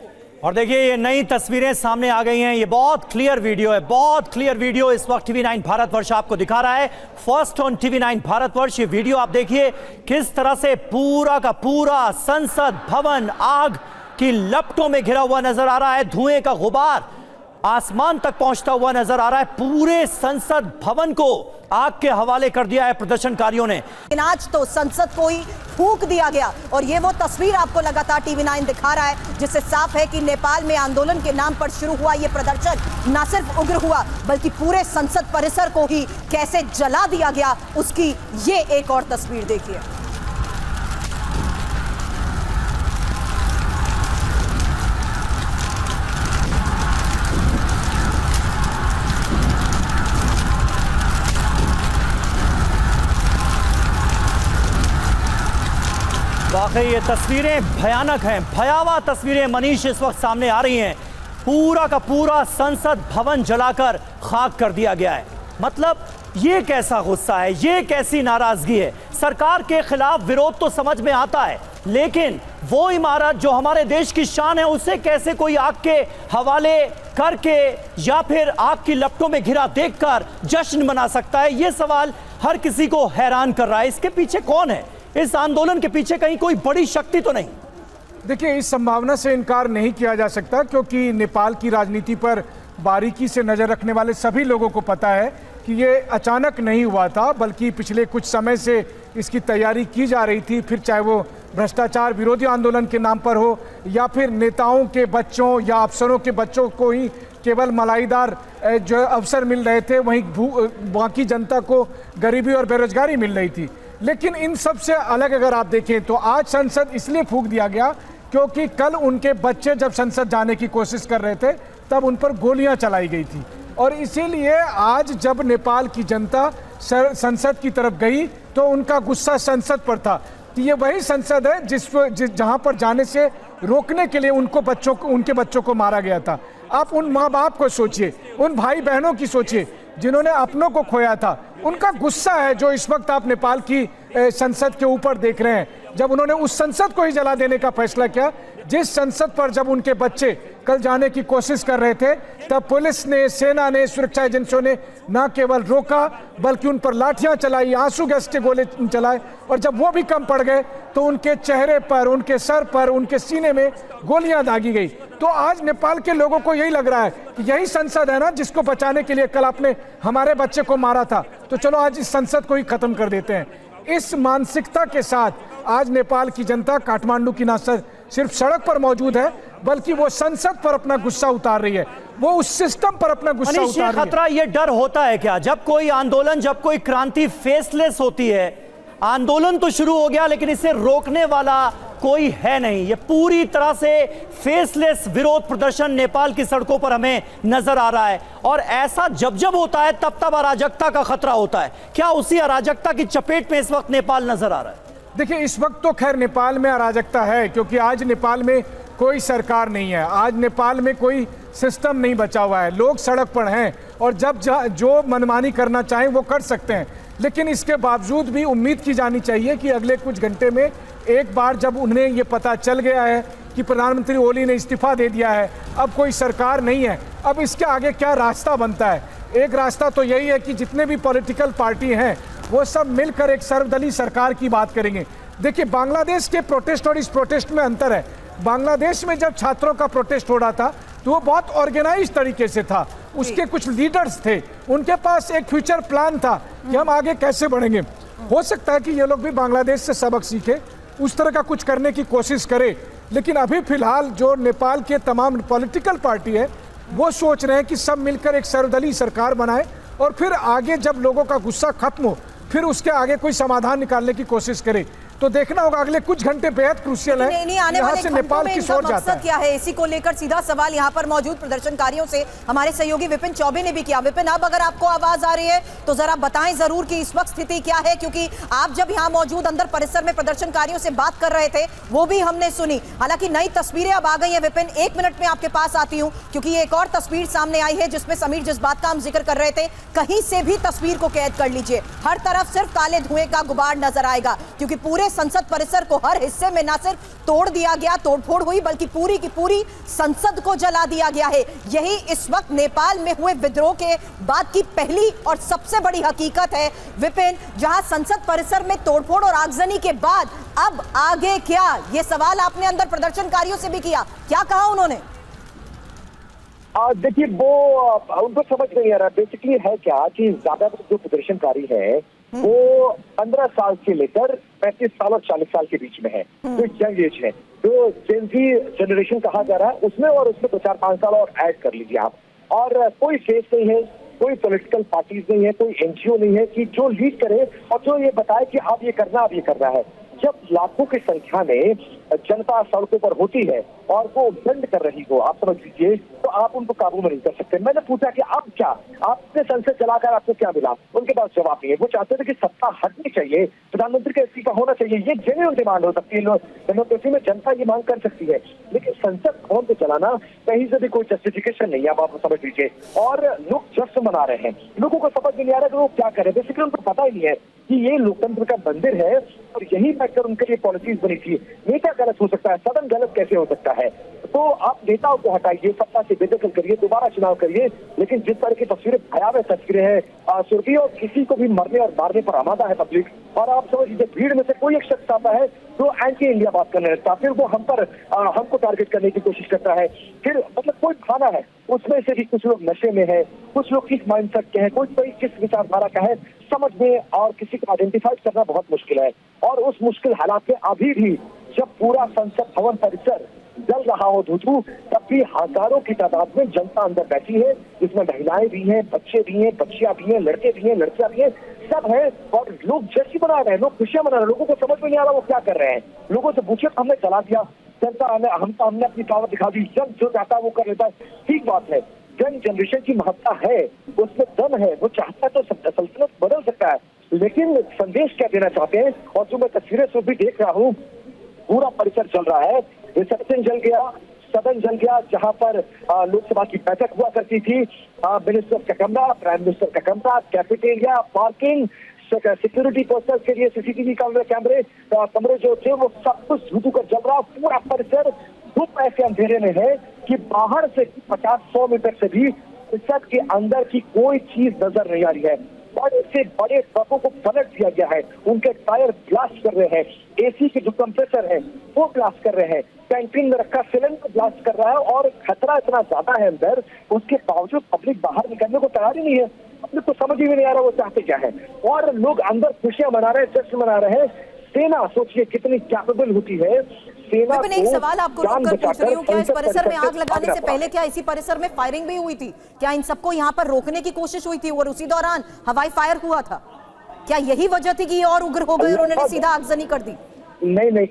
और देखिए ये नई तस्वीरें सामने आ गई हैं, ये बहुत क्लियर वीडियो है, बहुत क्लियर वीडियो इस वक्त TV9 भारतवर्ष आपको दिखा रहा है। फर्स्ट ऑन TV9 भारतवर्ष ये वीडियो आप देखिए किस तरह से पूरा का पूरा संसद भवन आग की लपटों में घिरा हुआ नजर आ रहा है, धुएं का गुबार आसमान तक पहुंचता हुआ नजर आ रहा है। पूरे संसद भवन को आग के हवाले कर दिया है प्रदर्शनकारियों ने। लेकिन आज तो संसद को ही फूंक दिया गया और ये वो तस्वीर आपको लगातार टीवी 9 दिखा रहा है, जिससे साफ है कि नेपाल में आंदोलन के नाम पर शुरू हुआ ये प्रदर्शन न सिर्फ उग्र हुआ बल्कि पूरे संसद परिसर को ही कैसे जला दिया गया, उसकी ये एक और तस्वीर देखिए। वाकई ये तस्वीरें भयानक हैं, भयावह तस्वीरें मनीष इस वक्त सामने आ रही हैं। पूरा का पूरा संसद भवन जलाकर खाक कर दिया गया है। मतलब ये कैसा गुस्सा है, ये कैसी नाराजगी है। सरकार के खिलाफ विरोध तो समझ में आता है, लेकिन वो इमारत जो हमारे देश की शान है उसे कैसे कोई आग के हवाले करके या फिर आग की लपटों में घिरा देखकर जश्न मना सकता है? ये सवाल हर किसी को हैरान कर रहा है। इसके पीछे कौन है? इस आंदोलन के पीछे कहीं कोई बड़ी शक्ति तो नहीं? देखिए, इस संभावना से इनकार नहीं किया जा सकता क्योंकि नेपाल की राजनीति पर बारीकी से नजर रखने वाले सभी लोगों को पता है कि ये अचानक नहीं हुआ था, बल्कि पिछले कुछ समय से इसकी तैयारी की जा रही थी। फिर चाहे वो भ्रष्टाचार विरोधी आंदोलन के नाम पर हो या फिर नेताओं के बच्चों या अफसरों के बच्चों को ही केवल मलाईदार जो अवसर मिल रहे थे, वहीं बाकी जनता को गरीबी और बेरोजगारी मिल रही थी। लेकिन इन सब से अलग अगर आप देखें तो आज संसद इसलिए फूंक दिया गया क्योंकि कल उनके बच्चे जब संसद जाने की कोशिश कर रहे थे तब उन पर गोलियां चलाई गई थी, और इसीलिए आज जब नेपाल की जनता संसद की तरफ गई तो उनका गुस्सा संसद पर था। तो ये वही संसद है जहां पर जाने से रोकने के लिए उनके बच्चों को मारा गया था। आप उन माँ बाप को सोचिए, उन भाई बहनों की सोचिए जिन्होंने अपनों को खोया था। उनका गुस्सा है जो इस वक्त आप नेपाल की संसद के ऊपर देख रहे हैं, जब उन्होंने उस संसद को ही जला देने का फैसला किया जिस संसद पर जब उनके बच्चे कल जाने की कोशिश कर रहे थे, तब पुलिस ने, सेना ने, सुरक्षा एजेंसियों ने न केवल रोका बल्कि उन पर लाठियां चलाई, आंसू गैस के गोले चलाए, और जब वो भी कम पड़ गए तो उनके चेहरे पर, उनके सर पर, उनके सीने में गोलियां दागी गई। तो आज नेपाल के लोगों को यही लग रहा है कि यही संसद है ना जिसको बचाने के लिए कल आपने हमारे बच्चे को मारा था, तो चलो आज इस संसद को ही खत्म कर देते हैं। इस मानसिकता के साथ आज नेपाल की जनता काठमांडू की ना सिर्फ सड़क पर मौजूद है बल्कि वो संसद पर अपना गुस्सा उतार रही है, वो उस सिस्टम पर अपना गुस्सा उतार रही है। खतरा, ये डर होता है क्या जब कोई आंदोलन, जब कोई क्रांति फेसलेस होती है? आंदोलन तो शुरू हो गया लेकिन इसे रोकने वाला कोई है नहीं। ये पूरी तरह से फेसलेस विरोध प्रदर्शन नेपाल की सड़कों पर हमें नजर आ रहा है, और ऐसा जब जब होता है तब तब अराजकता का खतरा होता है। क्या उसी अराजकता की चपेट में इस वक्त नेपाल नजर आ रहा है? देखिए, इस वक्त तो खैर नेपाल में अराजकता है क्योंकि आज नेपाल में कोई सरकार नहीं है, आज नेपाल में कोई सिस्टम नहीं बचा हुआ है, लोग सड़क पर हैं और जब जो मनमानी करना चाहें वो कर सकते हैं। लेकिन इसके बावजूद भी उम्मीद की जानी चाहिए कि अगले कुछ घंटे में एक बार जब उन्हें ये पता चल गया है कि प्रधानमंत्री ओली ने इस्तीफा दे दिया है, अब कोई सरकार नहीं है, अब इसके आगे क्या रास्ता बनता है? एक रास्ता तो यही है कि जितने भी पॉलिटिकल पार्टी हैं वो सब मिलकर एक सर्वदलीय सरकार की बात करेंगे। देखिए, बांग्लादेश के प्रोटेस्ट और इस प्रोटेस्ट में अंतर है। बांग्लादेश में जब छात्रों का प्रोटेस्ट हो रहा था तो वो बहुत ऑर्गेनाइज तरीके से था, उसके कुछ लीडर्स थे, उनके पास एक फ्यूचर प्लान था कि हम आगे कैसे बढ़ेंगे। हो सकता है कि ये लोग भी बांग्लादेश से सबक सीखे, उस तरह का कुछ करने की कोशिश करें। लेकिन अभी फिलहाल जो नेपाल के तमाम पॉलिटिकल पार्टी है वो सोच रहे हैं कि सब मिलकर एक सर्वदलीय सरकार बनाए और फिर आगे जब लोगों का गुस्सा खत्म हो फिर उसके आगे कोई समाधान निकालने की कोशिश करे। तो देखना होगा, अगले कुछ घंटे बेहद क्रूशियल है। यहाँ से नेपाल की सोच जाता है। क्या है इसी को लेकर सीधा सवाल यहाँ पर मौजूद प्रदर्शनकारियों से हमारे सहयोगी विपिन चौबे ने भी किया। विपिन, अब अगर आपको आवाज आ रही है तो जरा बताएं जरूर कि इस वक्त स्थिति क्या है, क्योंकि आप जब यहाँ मौजूद अंदर परिसर में प्रदर्शनकारियों से बात कर रहे थे वो भी हमने सुनी। हालांकि नई तस्वीरें अब आ गई है। विपिन, 1 मिनट में आपके पास आती हूँ क्योंकि एक और तस्वीर सामने आई है जिसमें समीर जिस बात का हम जिक्र कर रहे थे, कहीं से भी तस्वीर को कैद कर लीजिए, हर तरफ सिर्फ काले धुएं का गुबार नजर आएगा क्योंकि पूरे संसद परिसर को हर हिस्से में ना सिर्फ तोड़ दिया गया, तोड़फोड़ हुई, बल्कि पूरी की पूरी संसद को जला दिया गया है। यही इस वक्त नेपाल में हुए विद्रोह के बाद की पहली और सबसे बड़ी हकीकत है विपिन, जहां संसद परिसर में तोड़फोड़ और आगजनी के बाद अब आगे क्या? यह सवाल आपने अंदर प्रदर्शनकारियों से भी किया, क्या कहा उन्होंने? देखिए वो उनको समझ नहीं आ रहा। बेसिकली है क्या कि ज्यादातर जो प्रदर्शनकारी है वो 15 साल से लेकर 35 साल और 40 साल के बीच में है, तो यंग एज है, जो जेन ज़ी जनरेशन कहा जा रहा है उसमें, और उसमें 2-4-5 साल और ऐड कर लीजिए आप। और कोई फेस नहीं है, कोई पॉलिटिकल पार्टीज नहीं है, कोई एनजीओ नहीं है कि जो लीड करे और जो ये बताए कि आप ये करना, आप ये करना है। जब लाखों की संख्या में जनता सड़कों पर होती है और वो बंद कर रही हो, आप समझ लीजिए, तो आप उनको काबू में नहीं कर सकते। मैंने पूछा कि अब क्या, आपने संसद चलाकर आपको क्या मिला? उनके पास जवाब नहीं है। वो चाहते थे कि सत्ता हटनी चाहिए, प्रधानमंत्री का इस्तीफा होना चाहिए, ये जेन्युइन डिमांड हो सकती है। डेमोक्रेसी में जनता ये मांग कर सकती है, लेकिन संसद भवन को चलाना कहीं से भी कोई जस्टिफिकेशन नहीं है, आप समझ लीजिए। और लोग जश्न मना रहे हैं, लोगों को समझ नहीं आ रहा कि वो क्या करें। बेसिकली उनको पता ही नहीं है कि ये लोकतंत्र का मंदिर है और यही बैठकर उनके लिए पॉलिसीज बनी थी। नेता गलत हो सकता है, सदन गलत कैसे हो सकता है? तो आप नेताओं को हटाइए, सत्ता से बेदखल करिए, दोबारा चुनाव करिए, लेकिन जिस तरह की तस्वीरें, भयावह तस्वीरें हैं सुर्खी, और किसी को भी मरने और मारने पर आमादा है पब्लिक। और आप समझ लीजिए भीड़ में से कोई एक शख्स आता है जो एंटी इंडिया बात करने लगता है, फिर वो हमको टारगेट करने की कोशिश करता है। फिर मतलब कोई खाना है, उसमें से भी कुछ लोग नशे में है, कुछ लोग किस माइंडसेट के हैं, कोई किस विचारधारा का है, समझने और किसी को आइडेंटिफाई करना बहुत मुश्किल है। और उस मुश्किल हालात में अभी भी जब पूरा संसद भवन परिसर जल रहा हो धुधु, तब भी हजारों की तादाद में जनता अंदर बैठी है, जिसमें महिलाएं भी हैं, बच्चे भी हैं, बच्चियां भी हैं, लड़के भी हैं, लड़कियां भी हैं, सब है। और लोग जश्न मना रहे हैं, लोग खुशियां मना रहे हैं। लोगों को समझ में नहीं आ रहा वो क्या कर रहे हैं। लोगों से पूछे, हमने चला दिया, जनता हमने अपनी पावर दिखा दी, जब जो चाहता है वो कर लेता है। ठीक बात है, यंग जनरेशन की महत्ता है, उसमें दम है, वो चाहता है तो सल्तनत बदल सकता है। लेकिन संदेश क्या देना चाहते हैं? और जो मैं तस्वीरें से भी देख रहा हूँ, पूरा परिसर जल रहा है, रिसेप्शन जल गया, सदन जल गया, जहां पर लोकसभा की बैठक हुआ करती थी, मिनिस्टर का कमरा, प्राइम मिनिस्टर का कमरा, कैफेटेरिया, पार्किंग, सिक्योरिटी पर्सनल के लिए सीसीटीवी कैमरे कमरे जो थे वो सब कुछ धुधु कर जल रहा। पूरा परिसर धूप ऐसे अंधेरे में है कि बाहर से 50-100 मीटर से भी परिसर के अंदर की कोई चीज नजर नहीं आ रही है। बड़े से बड़े ट्रकों को पलट दिया गया है, उनके टायर ब्लास्ट कर रहे हैं, एसी के जो कंप्रेसर है वो ब्लास्ट कर रहे हैं, कैंटीन में रखा सिलेंडर ब्लास्ट कर रहा है। और खतरा इतना ज्यादा है अंदर, उसके बावजूद पब्लिक बाहर निकलने को तैयार ही नहीं है। पब्लिक को समझ ही नहीं आ रहा वो चाहते क्या है। और लोग अंदर खुशियां मना रहे हैं, जश्न मना रहे हैं। सेना सोचिए कितनी कैपेबल होती है। सेना विपिन, एक सवाल आपको रोककर पूछ रही हूँ, क्या इस परिसर में आग लगाने से पहले क्या इसी परिसर में फायरिंग भी हुई थी? क्या इन सबको यहाँ पर रोकने की कोशिश हुई थी और उसी दौरान हवाई फायर हुआ था? क्या यही वजह थी कि ये और उग्र हो गए और उन्होंने सीधा आगजनी कर दी? नहीं,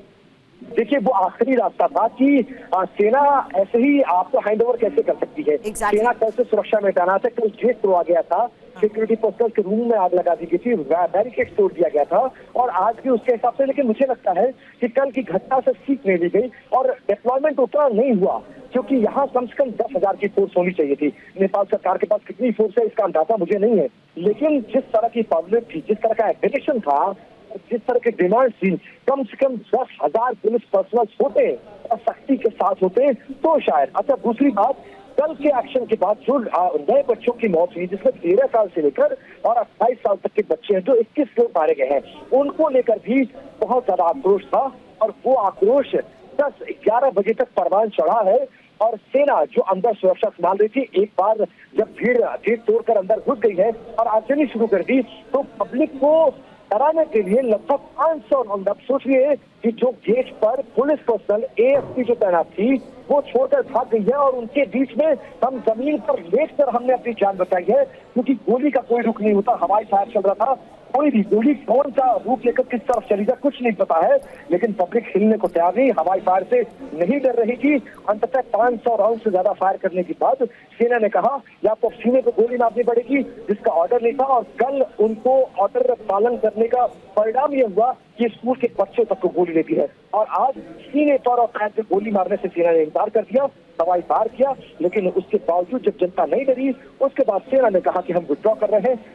देखिए वो आखिरी रास्ता था कि सेना ऐसे ही आपको हैंड ओवर कैसे कर सकती है। सेना कैसे सुरक्षा में तैनात है। कल गेट तोड़ा गया था, सिक्योरिटी पर्सनल के रूम में आग लगा दी गई थी, बैरिकेड तोड़ दिया गया था, और आज भी उसके हिसाब से। लेकिन मुझे लगता है कि कल की घटना से सीख नहीं ली गई और डिप्लॉयमेंट उतना नहीं हुआ, क्योंकि यहाँ कम से कम 10,000 की फोर्स होनी चाहिए थी। नेपाल सरकार के पास कितनी फोर्स है इसका अंदाजा मुझे नहीं है, लेकिन जिस तरह की पब्लिक थी, जिस तरह का एप्लीकेशन था, जिस तरह की डिमांड थी, कम से कम 10,000 पुलिस पर्सनल होते और सख्ती के साथ होते तो शायद। अच्छा, दूसरी बात, कल के एक्शन के बाद जो नए बच्चों की मौत हुई, जिसमें 13 साल से लेकर और 28 साल तक के बच्चे हैं, जो 21 लोग मारे गए हैं, उनको लेकर भी बहुत ज्यादा आक्रोश था। और वो आक्रोश 10-11 बजे तक परवान चढ़ा है। और सेना जो अंदर सुरक्षा संभाल रही थी, एक बार जब भीड़ तोड़कर अंदर घुस गई है और आगजनी शुरू कर दी, तो पब्लिक को डराने के लिए लगभग 500 राउंड अप, सोचिए कि जो गेट पर पुलिस पर्सनल एएसपी जो तैनात थी वो छोड़कर भाग गई है। और उनके बीच में हम जमीन पर लेटकर हमने अपनी जान बचाई है, क्योंकि गोली का कोई रुख नहीं होता। हवाई फायर चल रहा था, कोई भी गोली कौन सा रूप लेकर किस तरफ चली जाए कुछ नहीं पता है, लेकिन पब्लिक हिलने को तैयार नहीं, हवाई फायर से नहीं डर रही थी। अंततः 500 राउंड से ज्यादा फायर करने के बाद सेना ने कहा या तो सीने को गोली मारनी पड़ेगी, जिसका ऑर्डर नहीं था। और कल उनको ऑर्डर पालन करने का परिणाम यह हुआ कि स्कूल के बच्चों तक को गोली लेती है। और आज सीने पर और पैर से गोली मारने से सेना ने इनकार कर दिया, हवाई फायर किया। लेकिन उसके बावजूद जब जनता नहीं डरी, उसके बाद सेना ने कहा कि हम विड्रॉ कर रहे हैं।